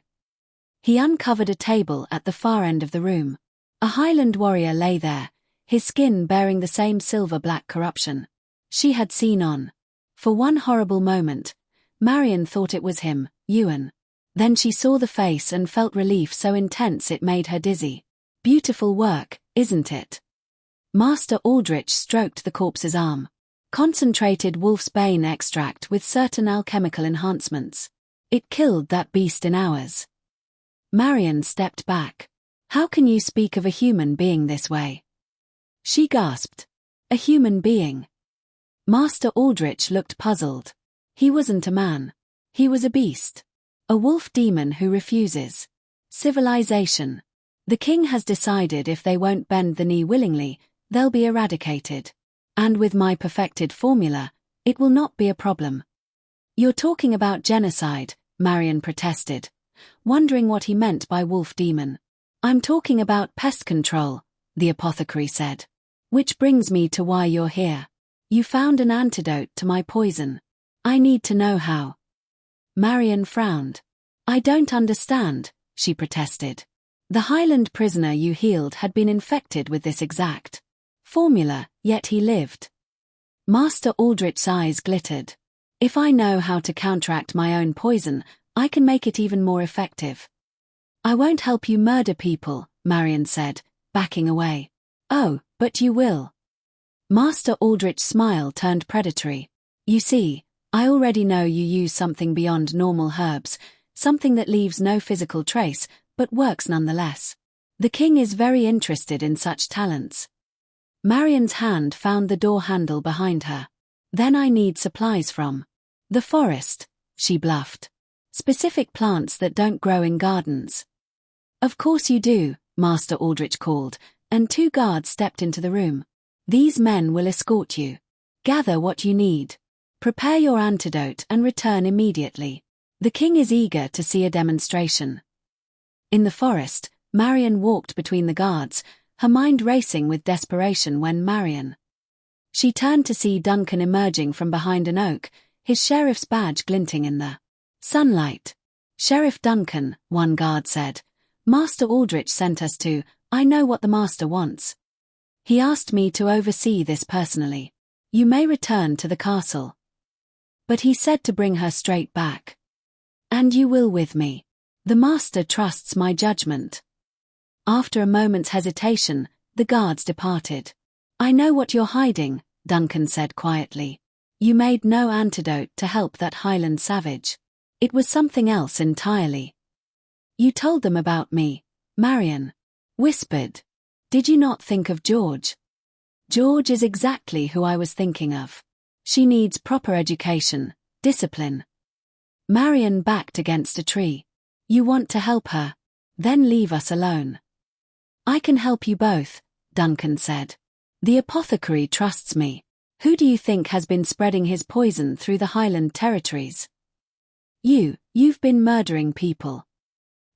Speaker 1: He uncovered a table at the far end of the room. A Highland warrior lay there, his skin bearing the same silver-black corruption she had seen on. For one horrible moment, Marian thought it was him, Ewan. Then she saw the face and felt relief so intense it made her dizzy. Beautiful work, isn't it? Master Aldrich stroked the corpse's arm. Concentrated wolf's bane extract with certain alchemical enhancements. It killed that beast in hours. Marian stepped back. How can you speak of a human being this way? She gasped. A human being? Master Aldrich looked puzzled. He wasn't a man. He was a beast. A wolf demon who refuses civilization. The king has decided if they won't bend the knee willingly, they'll be eradicated. And with my perfected formula, it will not be a problem. You're talking about genocide, Marian protested, wondering what he meant by wolf demon. I'm talking about pest control, the apothecary said. Which brings me to why you're here. You found an antidote to my poison. I need to know how. Marian frowned. I don't understand, she protested. The Highland prisoner you healed had been infected with this exact formula, yet he lived. Master Aldrich's eyes glittered. If I know how to counteract my own poison, I can make it even more effective. I won't help you murder people, Marian said, backing away. Oh, but you will. Master Aldrich's smile turned predatory. You see, I already know you use something beyond normal herbs, something that leaves no physical trace, but works nonetheless. The king is very interested in such talents. Marian's hand found the door handle behind her. Then I need supplies from the forest, she bluffed. Specific plants that don't grow in gardens. Of course you do, Master Aldrich called, and 2 guards stepped into the room. These men will escort you. Gather what you need. Prepare your antidote and return immediately. The king is eager to see a demonstration. In the forest, Marian walked between the guards, her mind racing with desperation when She turned to see Duncan emerging from behind an oak, his sheriff's badge glinting in the sunlight. Sheriff Duncan, one guard said. Master Aldrich sent us to, I know what the master wants. He asked me to oversee this personally. You may return to the castle. But he said to bring her straight back. And you will with me. The master trusts my judgment. After a moment's hesitation, the guards departed. I know what you're hiding, Duncan said quietly. You made no antidote to help that Highland savage. It was something else entirely. You told them about me, Marian whispered. Did you not think of George? George is exactly who I was thinking of. She needs proper education, discipline. Marian backed against a tree. You want to help her? Then leave us alone. I can help you both, Duncan said. The apothecary trusts me. Who do you think has been spreading his poison through the Highland territories? You've been murdering people.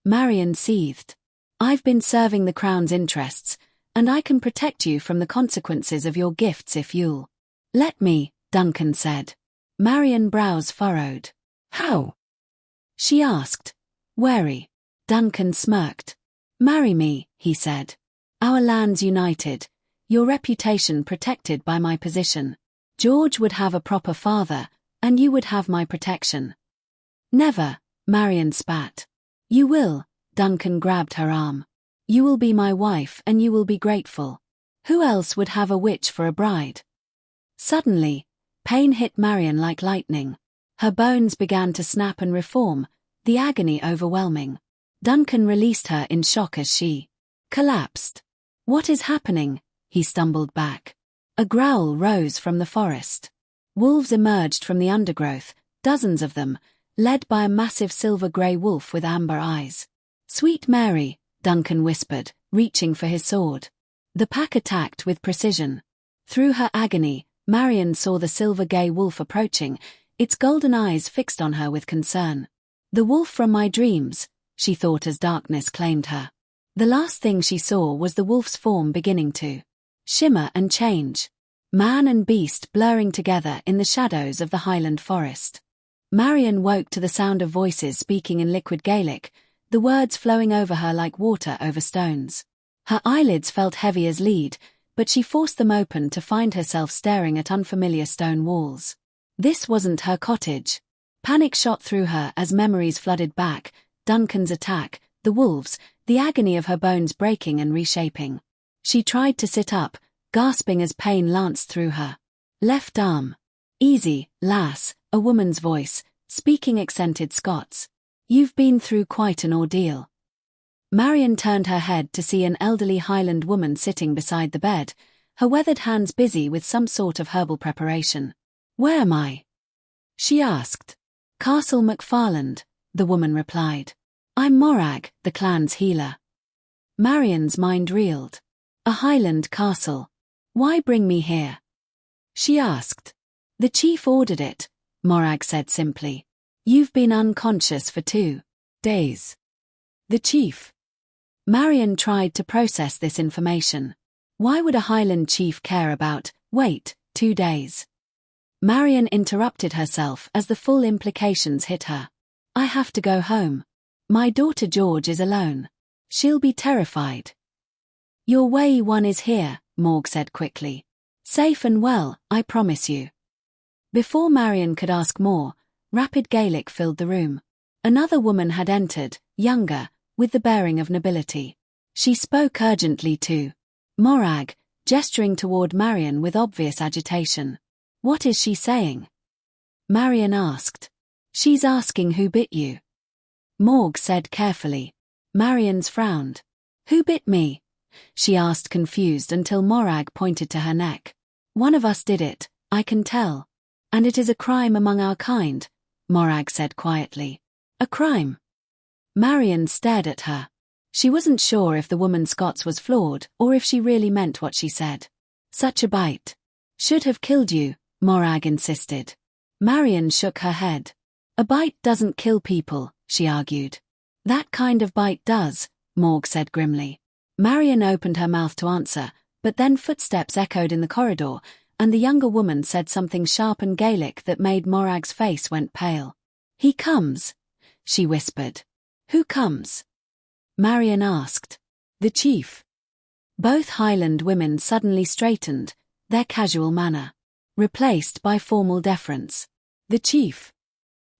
Speaker 1: Marian seethed. I've been serving the crown's interests, and I can protect you from the consequences of your gifts if you'll let me, Duncan said. Marian's brows furrowed. How? She asked, wary. Duncan smirked. Marry me, he said. Our lands united, your reputation protected by my position. George would have a proper father, and you would have my protection. Never, Marian spat. You will, Duncan grabbed her arm. You will be my wife and you will be grateful. Who else would have a witch for a bride? Suddenly, pain hit Marian like lightning. Her bones began to snap and reform, the agony overwhelming. Duncan released her in shock as she collapsed. What is happening? He stumbled back. A growl rose from the forest. Wolves emerged from the undergrowth, dozens of them, led by a massive silver-grey wolf with amber eyes. Sweet Mary, Duncan whispered, reaching for his sword. The pack attacked with precision. Through her agony, Marian saw the silver-grey wolf approaching, its golden eyes fixed on her with concern. The wolf from my dreams, she thought as darkness claimed her. The last thing she saw was the wolf's form beginning to shimmer and change. Man and beast blurring together in the shadows of the Highland forest. Marian woke to the sound of voices speaking in liquid Gaelic, the words flowing over her like water over stones. Her eyelids felt heavy as lead, but she forced them open to find herself staring at unfamiliar stone walls. This wasn't her cottage. Panic shot through her as memories flooded back: Duncan's attack, the wolves, the agony of her bones breaking and reshaping. She tried to sit up, gasping as pain lanced through her left arm. "Easy, lass," a woman's voice, speaking accented Scots. "You've been through quite an ordeal." Marion turned her head to see an elderly Highland woman sitting beside the bed, her weathered hands busy with some sort of herbal preparation. "Where am I?" she asked. "Castle MacFarland," the woman replied. "I'm Morag, the clan's healer." Marion's mind reeled. A Highland castle. "Why bring me here?" she asked. "The chief ordered it," Morag said simply. "You've been unconscious for 2 days. The chief?" Marion tried to process this information. Why would a Highland chief care about, wait, 2 days? Marion interrupted herself as the full implications hit her. "I have to go home. My daughter George is alone. She'll be terrified." "Your way one is here," Morg said quickly. "Safe and well, I promise you." Before Marion could ask more, rapid Gaelic filled the room. Another woman had entered, younger, with the bearing of nobility. She spoke urgently to Morag, gesturing toward Marion with obvious agitation. "What is she saying?" Marion asked. "She's asking who bit you." Morg said carefully. Marion's frowned. "Who bit me?" she asked, confused, until Morag pointed to her neck. "One of us did it, I can tell. And it is a crime among our kind," Morag said quietly. "A crime?" Marion stared at her. She wasn't sure if the woman Scots was flawed or if she really meant what she said. "Such a bite should have killed you," Morag insisted. Marion shook her head. "A bite doesn't kill people," she argued. "That kind of bite does," Morg said grimly. Marion opened her mouth to answer, but then footsteps echoed in the corridor, and the younger woman said something sharp and Gaelic that made Morag's face went pale. "He comes," she whispered. "Who comes?" Marion asked. "The chief." Both Highland women suddenly straightened, their casual manner replaced by formal deference. "The chief?"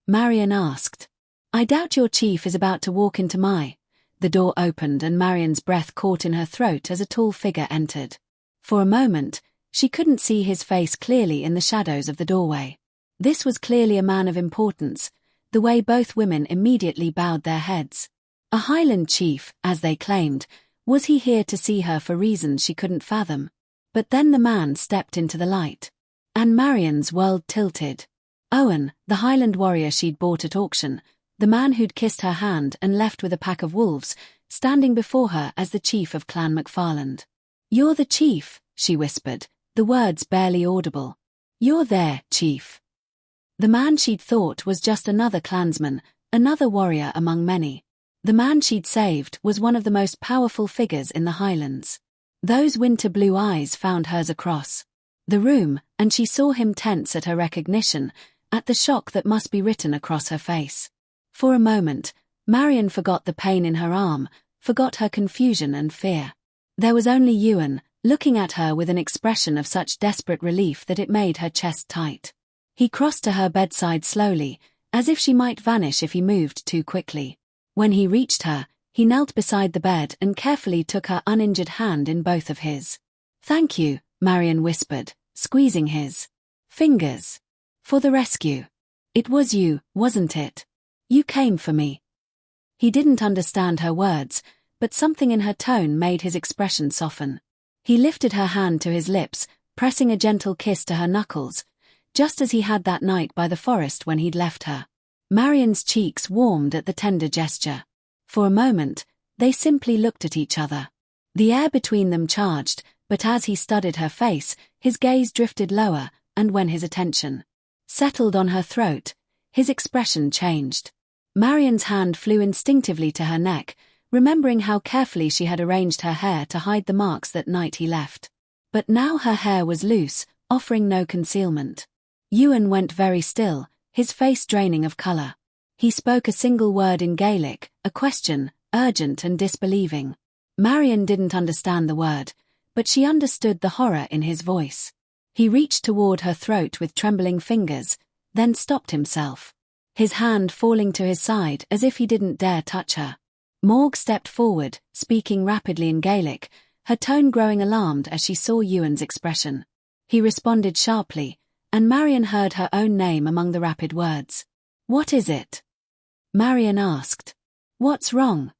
Speaker 1: Marion asked. "I doubt your chief is about to walk into my..." The door opened and Marion's breath caught in her throat as a tall figure entered. For a moment, she couldn't see his face clearly in the shadows of the doorway. This was clearly a man of importance, the way both women immediately bowed their heads. A Highland chief, as they claimed. Was he here to see her for reasons she couldn't fathom? But then the man stepped into the light. And Marion's world tilted. Owen, the Highland warrior she'd bought at auction, the man who'd kissed her hand and left with a pack of wolves, standing before her as the chief of Clan MacFarland. "You're the chief," she whispered, the words barely audible. "You're there, chief." The man she'd thought was just another clansman, another warrior among many. The man she'd saved was one of the most powerful figures in the Highlands. Those winter blue eyes found hers across the room, and she saw him tense at her recognition, at the shock that must be written across her face. For a moment, Marion forgot the pain in her arm, forgot her confusion and fear. There was only Ewan, looking at her with an expression of such desperate relief that it made her chest tight. He crossed to her bedside slowly, as if she might vanish if he moved too quickly. When he reached her, he knelt beside the bed and carefully took her uninjured hand in both of his. "Thank you," Marion whispered, squeezing his fingers. "For the rescue. It was you, wasn't it? You came for me." He didn't understand her words, but something in her tone made his expression soften. He lifted her hand to his lips, pressing a gentle kiss to her knuckles, just as he had that night by the forest when he'd left her. Marion's cheeks warmed at the tender gesture. For a moment, they simply looked at each other. The air between them charged, but as he studied her face, his gaze drifted lower, and when his attention settled on her throat, his expression changed. Marion's hand flew instinctively to her neck, remembering how carefully she had arranged her hair to hide the marks that night he left. But now her hair was loose, offering no concealment. Ewan went very still, his face draining of colour. He spoke a single word in Gaelic, a question, urgent and disbelieving. Marion didn't understand the word, but she understood the horror in his voice. He reached toward her throat with trembling fingers, then stopped himself, his hand falling to his side as if he didn't dare touch her. Morg stepped forward, speaking rapidly in Gaelic, her tone growing alarmed as she saw Ewan's expression. He responded sharply, and Marion heard her own name among the rapid words. "What is it?" Marion asked. "What's wrong?"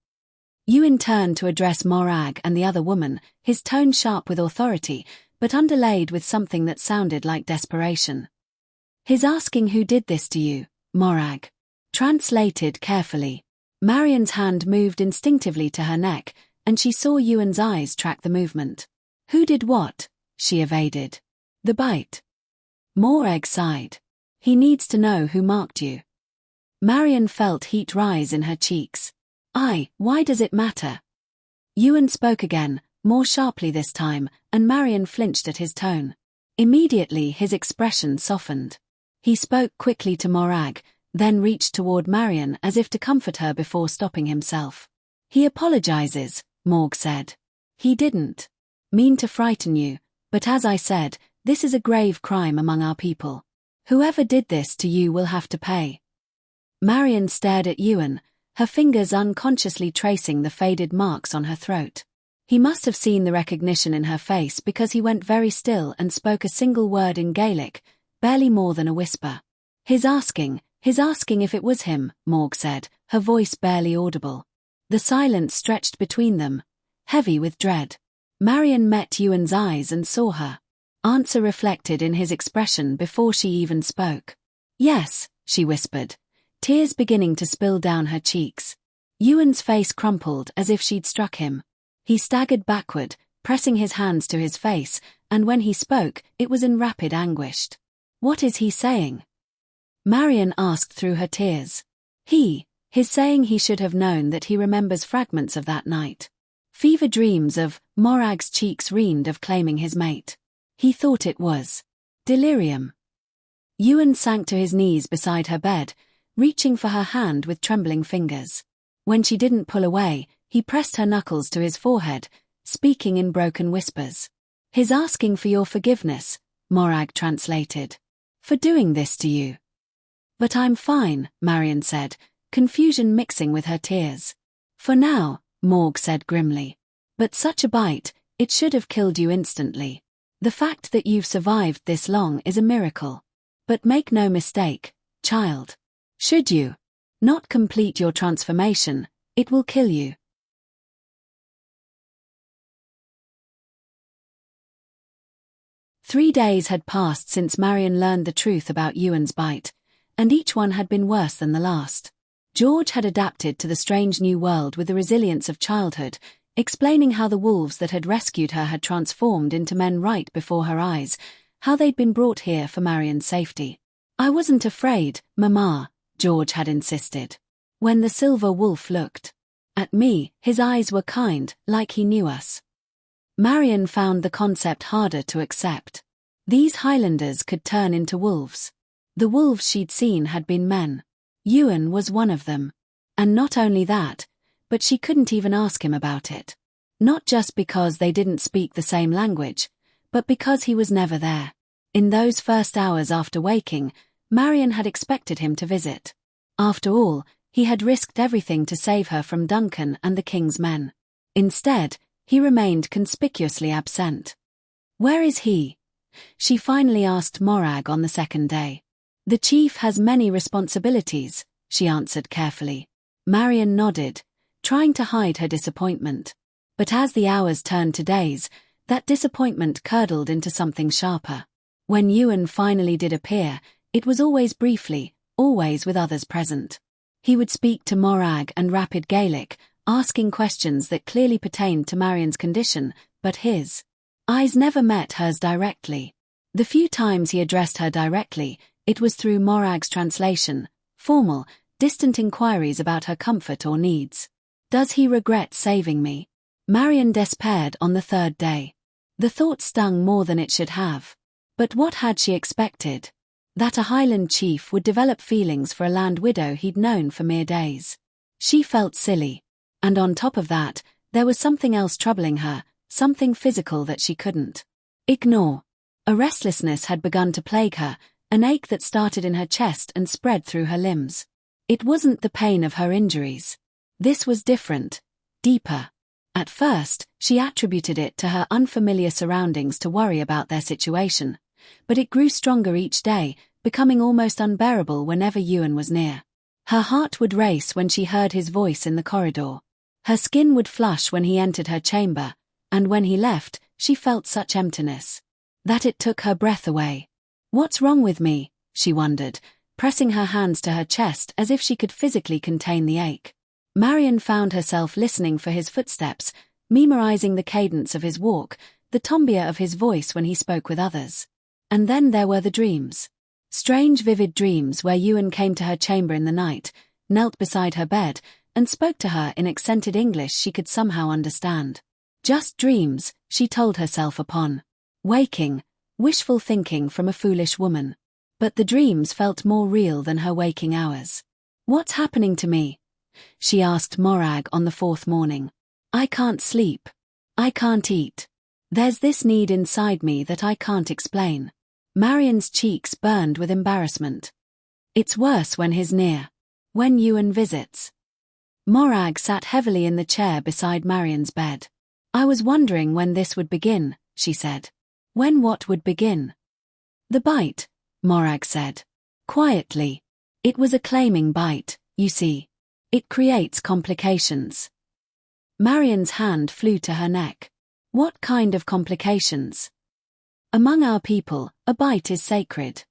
Speaker 1: Ewan turned to address Morag and the other woman, his tone sharp with authority, but underlaid with something that sounded like desperation. "He's asking who did this to you, Morag." Translated carefully. Marion's hand moved instinctively to her neck, and she saw Ewan's eyes track the movement. "Who did what?" she evaded. "The bite." Morag sighed. "He needs to know who marked you." Marion felt heat rise in her cheeks. Why does it matter?" Ewan spoke again, more sharply this time, and Marion flinched at his tone. Immediately his expression softened. He spoke quickly to Morag, then reached toward Marion as if to comfort her before stopping himself. "He apologizes," Morg said. "He didn't mean to frighten you, but as I said, this is a grave crime among our people. Whoever did this to you will have to pay." Marion stared at Ewan, her fingers unconsciously tracing the faded marks on her throat. He must have seen the recognition in her face because he went very still and spoke a single word in Gaelic, barely more than a whisper. He's asking if it was him," Morg said, her voice barely audible. The silence stretched between them, heavy with dread. Marion met Ewan's eyes and saw her answer reflected in his expression before she even spoke. "Yes," she whispered, tears beginning to spill down her cheeks. Ewan's face crumpled as if she'd struck him. He staggered backward, pressing his hands to his face, and when he spoke, it was in rapid anguish. "What is he saying?" Marion asked through her tears. He's saying he should have known that he remembers fragments of that night. Fever dreams of, Morag's cheeks reened of claiming his mate. He thought it was delirium. Ewan sank to his knees beside her bed, reaching for her hand with trembling fingers. When she didn't pull away, he pressed her knuckles to his forehead, speaking in broken whispers. "He's asking for your forgiveness," Morag translated. "For doing this to you." "But I'm fine," Marion said, confusion mixing with her tears. "For now," Morg said grimly. "But such a bite, it should have killed you instantly. The fact that you've survived this long is a miracle. But make no mistake, child. Should you not complete your transformation, it will kill you." 3 days had passed since Marion learned the truth about Ewan's bite, and each one had been worse than the last. George had adapted to the strange new world with the resilience of childhood, explaining how the wolves that had rescued her had transformed into men right before her eyes, how they'd been brought here for Marion's safety. "I wasn't afraid, Mama," George had insisted. When the silver wolf looked at me, his eyes were kind, like he knew us. Marion found the concept harder to accept. These Highlanders could turn into wolves. The wolves she'd seen had been men. Ewan was one of them. And not only that, but she couldn't even ask him about it. Not just because they didn't speak the same language, but because he was never there. In those first hours after waking, Marion had expected him to visit. After all, he had risked everything to save her from Duncan and the king's men. Instead, he remained conspicuously absent. "Where is he?" she finally asked Morag on the second day. "The chief has many responsibilities," she answered carefully. Marion nodded, trying to hide her disappointment. But as the hours turned to days, that disappointment curdled into something sharper. When Ewan finally did appear, it was always briefly, always with others present. He would speak to Morag and rapid Gaelic, asking questions that clearly pertained to Marion's condition, but his eyes never met hers directly. The few times he addressed her directly, it was through Morag's translation, formal, distant inquiries about her comfort or needs. "Does he regret saving me?" Marion despaired on the third day. The thought stung more than it should have. But what had she expected? That a Highland chief would develop feelings for a land widow he'd known for mere days. She felt silly. And on top of that, there was something else troubling her, something physical that she couldn't ignore. A restlessness had begun to plague her, an ache that started in her chest and spread through her limbs. It wasn't the pain of her injuries. This was different, deeper. At first, she attributed it to her unfamiliar surroundings to worry about their situation, but it grew stronger each day, becoming almost unbearable whenever Ewan was near. Her heart would race when she heard his voice in the corridor. Her skin would flush when he entered her chamber, and when he left, she felt such emptiness that it took her breath away. "What's wrong with me?" she wondered, pressing her hands to her chest as if she could physically contain the ache. Marion found herself listening for his footsteps, memorizing the cadence of his walk, the timbre of his voice when he spoke with others. And then there were the dreams. Strange vivid dreams where Ewan came to her chamber in the night, knelt beside her bed, and spoke to her in accented English she could somehow understand. Just dreams, she told herself upon waking, wishful thinking from a foolish woman. But the dreams felt more real than her waking hours. "What's happening to me?" she asked Morag on the fourth morning. "I can't sleep. I can't eat. There's this need inside me that I can't explain." Marion's cheeks burned with embarrassment. "It's worse when he's near. When Ewan visits." Morag sat heavily in the chair beside Marion's bed. "I was wondering when this would begin," she said. "When what would begin?" "The bite," Morag said. Quietly. "It was a claiming bite, you see. It creates complications." Marion's hand flew to her neck. "What kind of complications?" "Among our people, a bite is sacred,"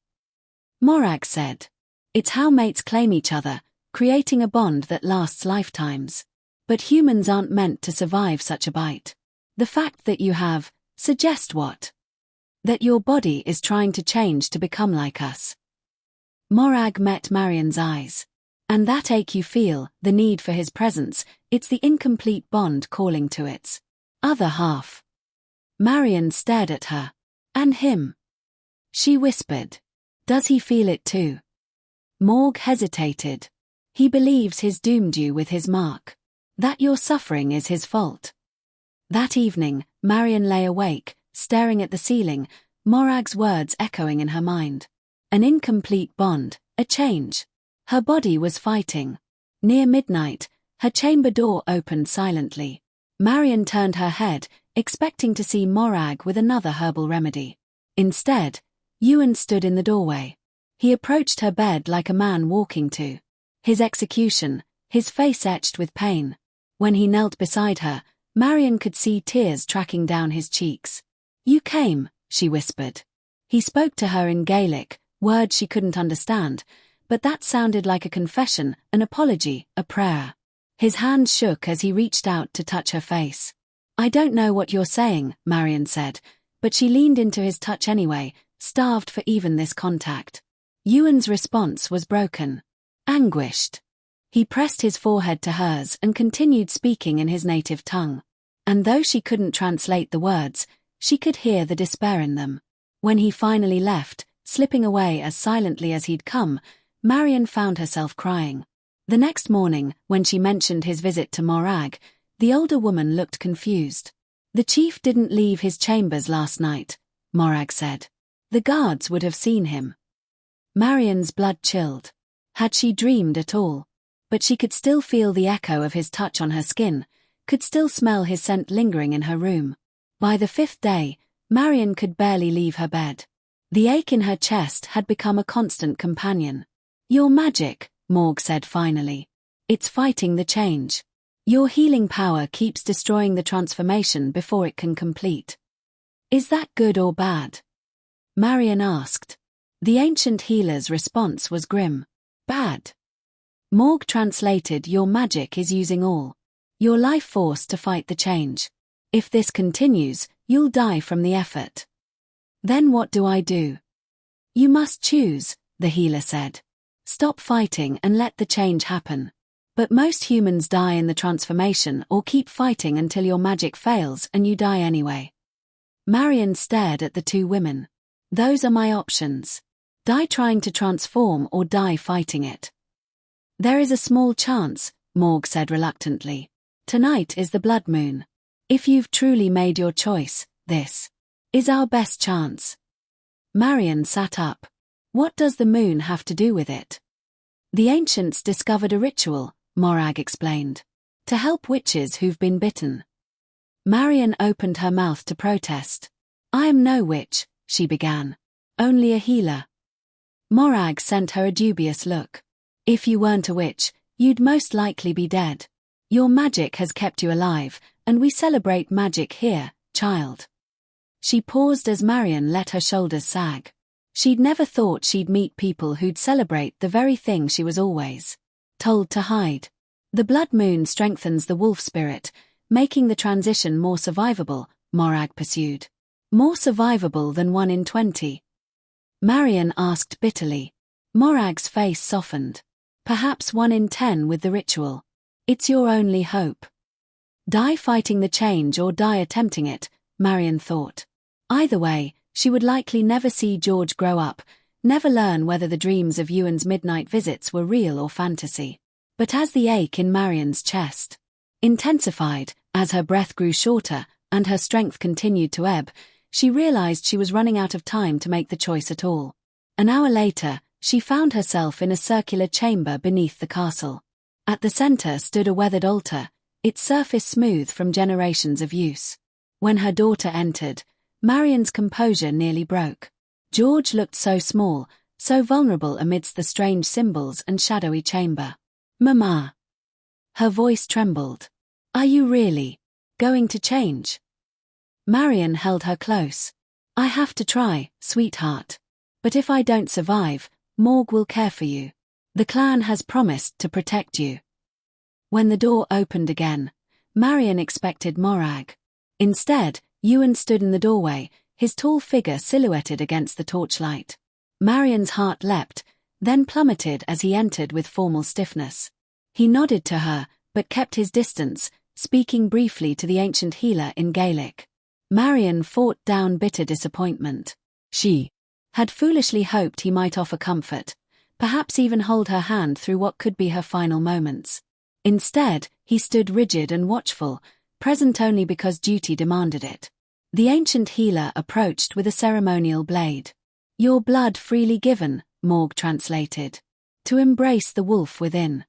Speaker 1: Morag said. "It's how mates claim each other, creating a bond that lasts lifetimes. But humans aren't meant to survive such a bite. The fact that you have, suggests what? That your body is trying to change to become like us." Morag met Marion's eyes. "And that ache you feel, the need for his presence, it's the incomplete bond calling to its other half." Marion stared at her. "And him?" she whispered. "Does he feel it too?" Morg hesitated. "He believes he's doomed you with his mark. That your suffering is his fault." That evening, Marion lay awake, staring at the ceiling, Morag's words echoing in her mind. An incomplete bond, a change. Her body was fighting. Near midnight, her chamber door opened silently. Marion turned her head, expecting to see Morag with another herbal remedy. Instead, Ewan stood in the doorway. He approached her bed like a man walking to his execution, his face etched with pain. When he knelt beside her, Marion could see tears tracking down his cheeks. "You came," she whispered. He spoke to her in Gaelic, words she couldn't understand, but that sounded like a confession, an apology, a prayer. His hand shook as he reached out to touch her face. "I don't know what you're saying," Marion said, but she leaned into his touch anyway, starved for even this contact. Ewan's response was broken. Anguished. He pressed his forehead to hers and continued speaking in his native tongue. And though she couldn't translate the words, she could hear the despair in them. When he finally left, slipping away as silently as he'd come, Marion found herself crying. The next morning, when she mentioned his visit to Morag, the older woman looked confused. "The chief didn't leave his chambers last night," Morag said. "The guards would have seen him." Marion's blood chilled. Had she dreamed at all? But she could still feel the echo of his touch on her skin, could still smell his scent lingering in her room. By the fifth day, Marion could barely leave her bed. The ache in her chest had become a constant companion. "Your magic," Morg said finally. "It's fighting the change. Your healing power keeps destroying the transformation before it can complete." "Is that good or bad?" Marion asked. The ancient healer's response was grim. "Bad." Morg translated, "Your magic is using all your life force to fight the change. If this continues, you'll die from the effort." "Then what do I do?" "You must choose," the healer said. "Stop fighting and let the change happen. But most humans die in the transformation or keep fighting until your magic fails and you die anyway." Marion stared at the two women. "Those are my options. Die trying to transform or die fighting it." "There is a small chance," Morg said reluctantly. Tonight is the blood moon. If you've truly made your choice, this is our best chance. Marion sat up. What does the moon have to do with it? The ancients discovered a ritual, Morag explained, to help witches who've been bitten. Marion opened her mouth to protest. I am no witch, she began. Only a healer. Morag sent her a dubious look. If you weren't a witch, you'd most likely be dead. Your magic has kept you alive, and we celebrate magic here, child. She paused as Marion let her shoulders sag. She'd never thought she'd meet people who'd celebrate the very thing she was always told to hide. The blood moon strengthens the wolf spirit, making the transition more survivable, Morag pursued. More survivable than 1 in 20. Marion asked bitterly. Morag's face softened. Perhaps 1 in 10 with the ritual. It's your only hope. Die fighting the change or die attempting it, Marion thought. Either way, she would likely never see George grow up, never learn whether the dreams of Ewan's midnight visits were real or fantasy. But as the ache in Marion's chest intensified, as her breath grew shorter, and her strength continued to ebb, she realized she was running out of time to make the choice at all. An hour later, she found herself in a circular chamber beneath the castle. At the center stood a weathered altar, its surface smooth from generations of use. When her daughter entered, Marion's composure nearly broke. George looked so small, so vulnerable amidst the strange symbols and shadowy chamber. Mama. Her voice trembled. Are you really going to change? Marion held her close. I have to try, sweetheart. But if I don't survive, Morg will care for you. The clan has promised to protect you. When the door opened again, Marion expected Morag. Instead, Ewan stood in the doorway, his tall figure silhouetted against the torchlight. Marion's heart leapt, then plummeted as he entered with formal stiffness. He nodded to her, but kept his distance, speaking briefly to the ancient healer in Gaelic. Marion fought down bitter disappointment. She had foolishly hoped he might offer comfort, perhaps even hold her hand through what could be her final moments. Instead, he stood rigid and watchful, present only because duty demanded it. The ancient healer approached with a ceremonial blade. Your blood freely given, Morg translated. To embrace the wolf within.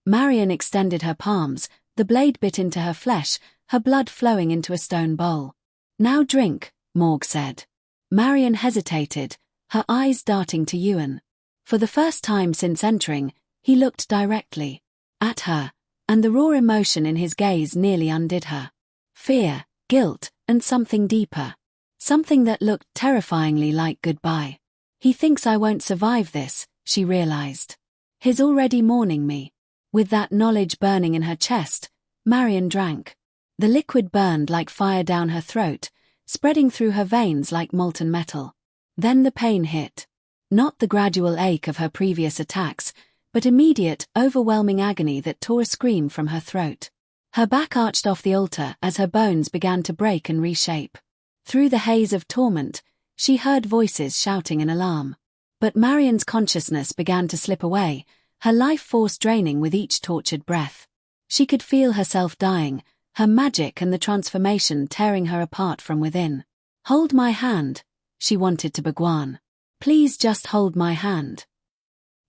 Speaker 1: Marion extended her palms, the blade bit into her flesh, her blood flowing into a stone bowl. Now drink, Morg said. Marion hesitated, her eyes darting to Ewan. For the first time since entering, he looked directly at her, and the raw emotion in his gaze nearly undid her. Fear, guilt, and something deeper. Something that looked terrifyingly like goodbye. He thinks I won't survive this, she realized. He's already mourning me. With that knowledge burning in her chest, Marion drank. The liquid burned like fire down her throat, spreading through her veins like molten metal. Then the pain hit. Not the gradual ache of her previous attacks, but immediate, overwhelming agony that tore a scream from her throat. Her back arched off the altar as her bones began to break and reshape. Through the haze of torment, she heard voices shouting in alarm. But Marion's consciousness began to slip away, her life force draining with each tortured breath. She could feel herself dying, her magic and the transformation tearing her apart from within. Hold my hand, she wanted to Bhagwan. Please just hold my hand.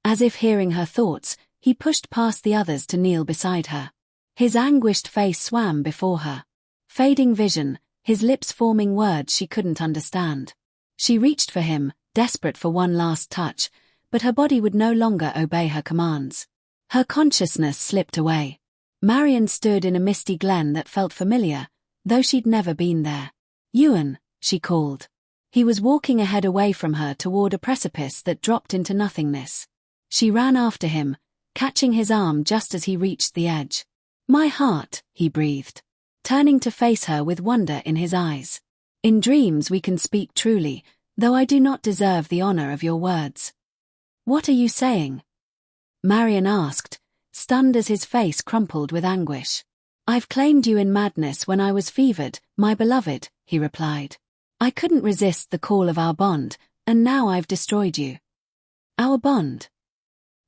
Speaker 1: As if hearing her thoughts, he pushed past the others to kneel beside her. His anguished face swam before her. Fading vision, his lips forming words she couldn't understand. She reached for him, desperate for one last touch, but her body would no longer obey her commands. Her consciousness slipped away. Marion stood in a misty glen that felt familiar, though she'd never been there. Ewan, she called. He was walking ahead away from her toward a precipice that dropped into nothingness. She ran after him, catching his arm just as he reached the edge. My heart, he breathed, turning to face her with wonder in his eyes. In dreams we can speak truly, though I do not deserve the honor of your words. What are you saying? Marion asked, stunned as his face crumpled with anguish. I've claimed you in madness when I was fevered, my beloved, he replied. I couldn't resist the call of our bond, and now I've destroyed you. Our bond?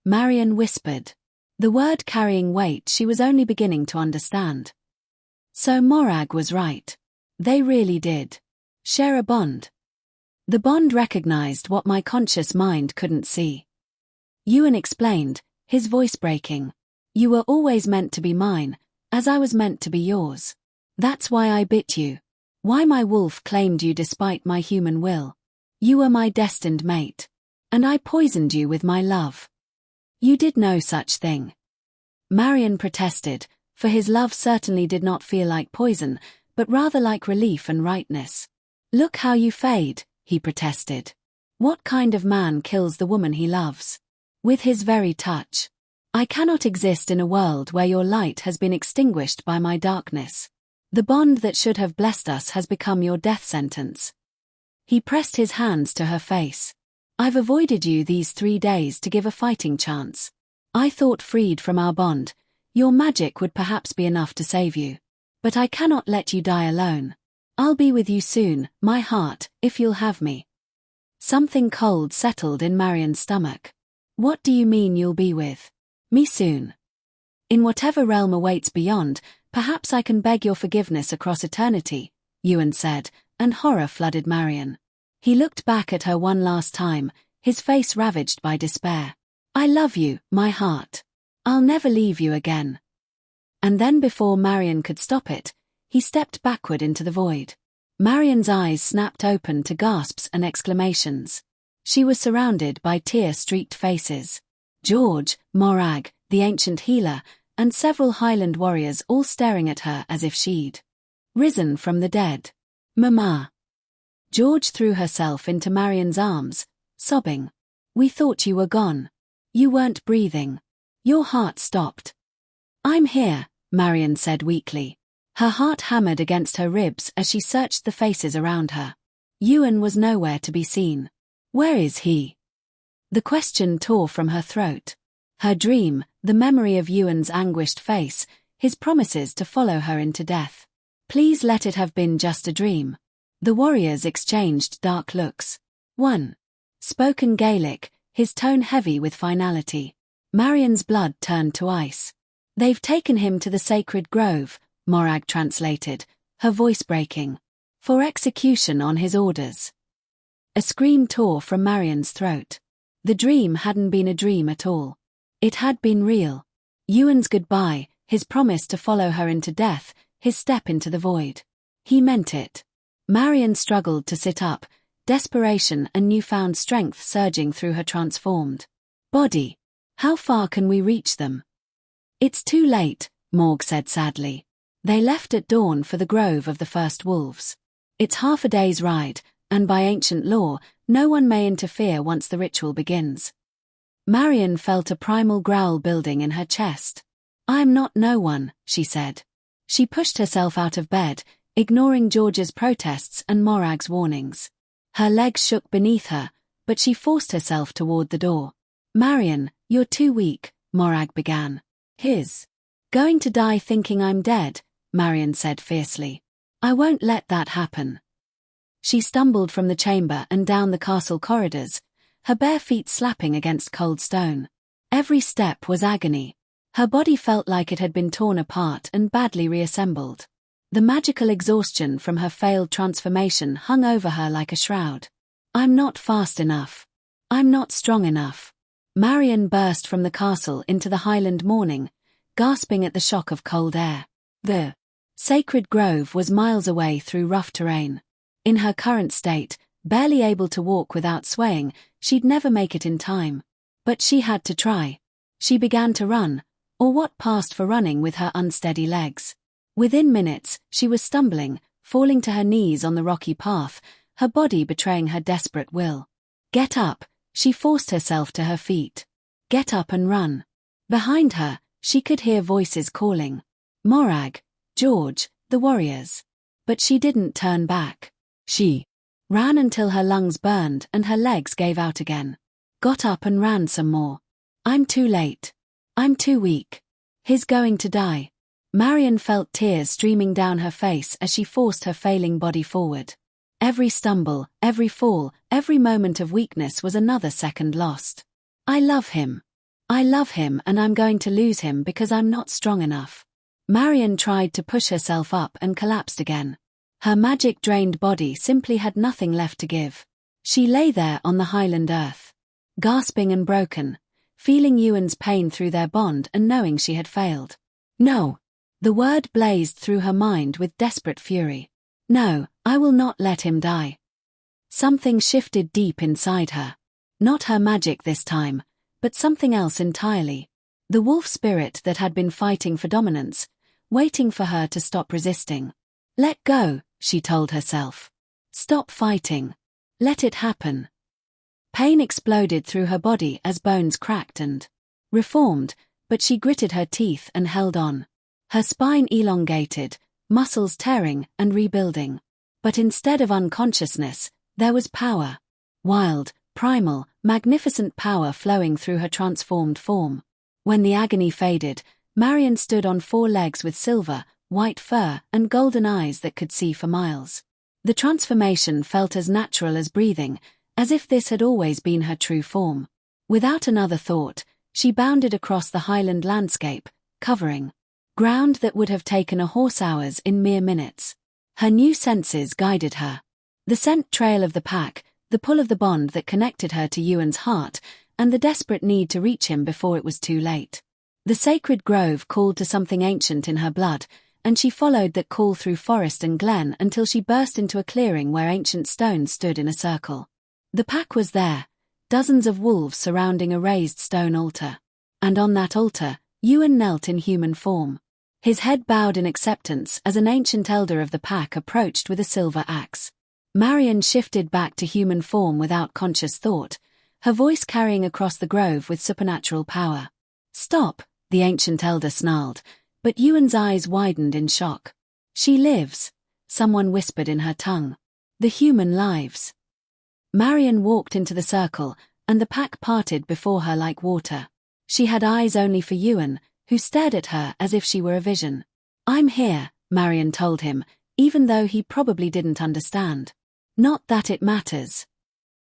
Speaker 1: Marion whispered. The word carrying weight she was only beginning to understand. So Morag was right. They really did share a bond. The bond recognized what my conscious mind couldn't see. Ewan explained, his voice breaking. You were always meant to be mine, as I was meant to be yours. That's why I bit you. Why my wolf claimed you despite my human will. You were my destined mate. And I poisoned you with my love. You did no such thing. Marion protested, for his love certainly did not feel like poison, but rather like relief and rightness. Look how you fade, he protested. What kind of man kills the woman he loves? With his very touch. I cannot exist in a world where your light has been extinguished by my darkness. The bond that should have blessed us has become your death sentence. He pressed his hands to her face. I've avoided you these 3 days to give a fighting chance. I thought freed from our bond, your magic would perhaps be enough to save you. But I cannot let you die alone. I'll be with you soon, my heart, if you'll have me. Something cold settled in Marion's stomach. What do you mean you'll be with me soon? In whatever realm awaits beyond, perhaps I can beg your forgiveness across eternity, Ewan said, and horror flooded Marion. He looked back at her one last time, his face ravaged by despair. I love you, my heart. I'll never leave you again. And then before Marion could stop it, he stepped backward into the void. Marion's eyes snapped open to gasps and exclamations. She was surrounded by tear-streaked faces. George, Morag, the ancient healer, and several Highland warriors all staring at her as if she'd risen from the dead. Mama. George threw herself into Marion's arms, sobbing. We thought you were gone. You weren't breathing. Your heart stopped. I'm here, Marion said weakly. Her heart hammered against her ribs as she searched the faces around her. Ewan was nowhere to be seen. Where is he? The question tore from her throat. Her dream, the memory of Ewan's anguished face, his promises to follow her into death. Please let it have been just a dream. The warriors exchanged dark looks. One spoke in Gaelic, his tone heavy with finality. Marion's blood turned to ice. They've taken him to the sacred grove, Morag translated, her voice breaking. For execution on his orders. A scream tore from Marion's throat. The dream hadn't been a dream at all. It had been real. Ewan's goodbye, his promise to follow her into death, his step into the void. He meant it. Marion struggled to sit up, desperation and newfound strength surging through her transformed body. How far can we reach them? It's too late, Morg said sadly. They left at dawn for the grove of the first wolves. It's half a day's ride, and by ancient law, no one may interfere once the ritual begins. Marion felt a primal growl building in her chest. I'm not no one, she said. She pushed herself out of bed, ignoring George's protests and Morag's warnings. Her legs shook beneath her, but she forced herself toward the door. Marion, you're too weak, Morag began. His going to die thinking I'm dead, Marion said fiercely. I won't let that happen. She stumbled from the chamber and down the castle corridors, her bare feet slapping against cold stone. Every step was agony. Her body felt like it had been torn apart and badly reassembled. The magical exhaustion from her failed transformation hung over her like a shroud. I'm not fast enough. I'm not strong enough. Marion burst from the castle into the Highland morning, gasping at the shock of cold air. The sacred grove was miles away through rough terrain. In her current state, barely able to walk without swaying, she'd never make it in time. But she had to try. She began to run, or what passed for running with her unsteady legs. Within minutes, she was stumbling, falling to her knees on the rocky path, her body betraying her desperate will. Get up, she forced herself to her feet. Get up and run. Behind her, she could hear voices calling. Morag, George, the warriors. But she didn't turn back. She ran until her lungs burned and her legs gave out again. Got up and ran some more. I'm too late. I'm too weak. He's going to die. Marion felt tears streaming down her face as she forced her failing body forward. Every stumble, every fall, every moment of weakness was another second lost. I love him. I love him and I'm going to lose him because I'm not strong enough. Marion tried to push herself up and collapsed again. Her magic-drained body simply had nothing left to give. She lay there on the highland earth, gasping and broken, feeling Ewan's pain through their bond and knowing she had failed. No. The word blazed through her mind with desperate fury. No, I will not let him die. Something shifted deep inside her. Not her magic this time, but something else entirely. The wolf spirit that had been fighting for dominance, waiting for her to stop resisting. Let go, she told herself. Stop fighting. Let it happen. Pain exploded through her body as bones cracked and reformed, but she gritted her teeth and held on. Her spine elongated, muscles tearing and rebuilding. But instead of unconsciousness, there was power. Wild, primal, magnificent power flowing through her transformed form. When the agony faded, Marion stood on 4 legs with silver, white fur and golden eyes that could see for miles. The transformation felt as natural as breathing, as if this had always been her true form. Without another thought, she bounded across the highland landscape, covering ground that would have taken a horse hours in mere minutes. Her new senses guided her. The scent trail of the pack, the pull of the bond that connected her to Ewan's heart, and the desperate need to reach him before it was too late. The sacred grove called to something ancient in her blood, and she followed that call through forest and glen until she burst into a clearing where ancient stones stood in a circle. The pack was there, dozens of wolves surrounding a raised stone altar. And on that altar, Ewan knelt in human form. His head bowed in acceptance as an ancient elder of the pack approached with a silver axe. Marion shifted back to human form without conscious thought, her voice carrying across the grove with supernatural power. Stop, the ancient elder snarled, but Ewan's eyes widened in shock. She lives, someone whispered in her tongue. The human lives. Marion walked into the circle, and the pack parted before her like water. She had eyes only for Ewan, who stared at her as if she were a vision. I'm here, Marion told him, even though he probably didn't understand. Not that it matters.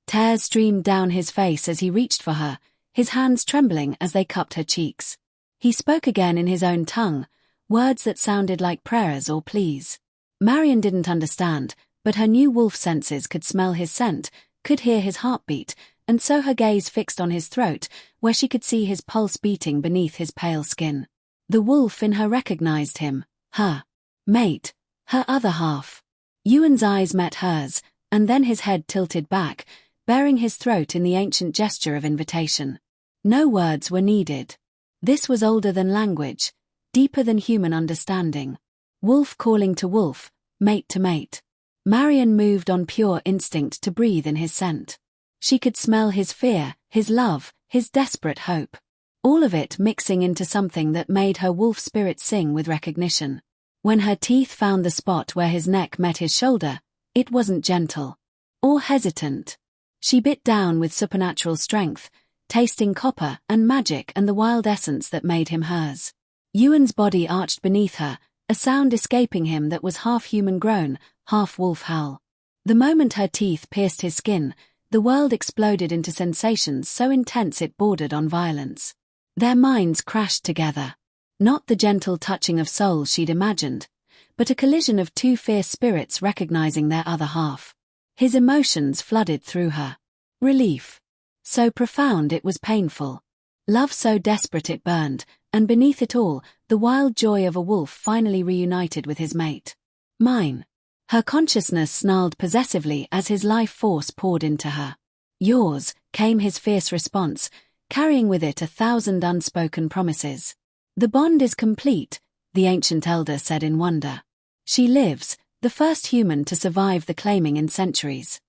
Speaker 1: Tears streamed down his face as he reached for her, his hands trembling as they cupped her cheeks. He spoke again in his own tongue, words that sounded like prayers or pleas. Marion didn't understand, but her new wolf senses could smell his scent, could hear his heartbeat, and so her gaze fixed on his throat, where she could see his pulse beating beneath his pale skin. The wolf in her recognized him, her mate, her other half. Ewan's eyes met hers, and then his head tilted back, baring his throat in the ancient gesture of invitation. No words were needed. This was older than language, deeper than human understanding. Wolf calling to wolf, mate to mate. Marion moved on pure instinct to breathe in his scent. She could smell his fear, his love, his desperate hope. All of it mixing into something that made her wolf spirit sing with recognition. When her teeth found the spot where his neck met his shoulder, it wasn't gentle or hesitant. She bit down with supernatural strength, tasting copper and magic and the wild essence that made him hers. Ewan's body arched beneath her, a sound escaping him that was half human groan, half wolf howl. The moment her teeth pierced his skin, the world exploded into sensations so intense it bordered on violence. Their minds crashed together. Not the gentle touching of souls she'd imagined, but a collision of 2 fierce spirits recognizing their other half. His emotions flooded through her. Relief. So profound it was painful. Love so desperate it burned, and beneath it all, the wild joy of a wolf finally reunited with his mate. Mine. Her consciousness snarled possessively as his life force poured into her. Yours, came his fierce response, carrying with it 1,000 unspoken promises. The bond is complete, the ancient elder said in wonder. She lives, the first human to survive the claiming in centuries.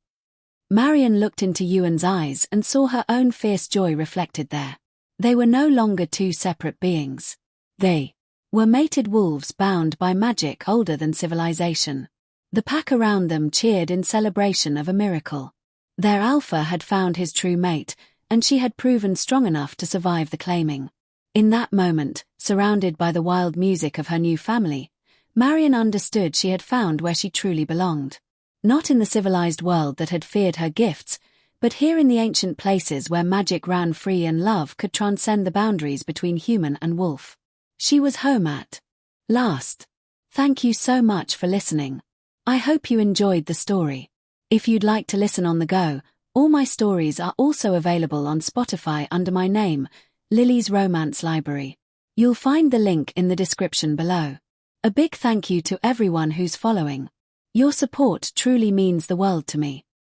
Speaker 1: Marion looked into Ewan's eyes and saw her own fierce joy reflected there. They were no longer 2 separate beings. They were mated wolves bound by magic older than civilization. The pack around them cheered in celebration of a miracle. Their alpha had found his true mate, and she had proven strong enough to survive the claiming. In that moment, surrounded by the wild music of her new family, Marion understood she had found where she truly belonged. Not in the civilized world that had feared her gifts, But here in the ancient places where magic ran free and love could transcend the boundaries between human and wolf, she was home at last. Thank you so much for listening. I hope you enjoyed the story. If you'd like to listen on the go, all my stories are also available on Spotify under my name, Lily's Romance Library. You'll find the link in the description below. A big thank you to everyone who's following. Your support truly means the world to me.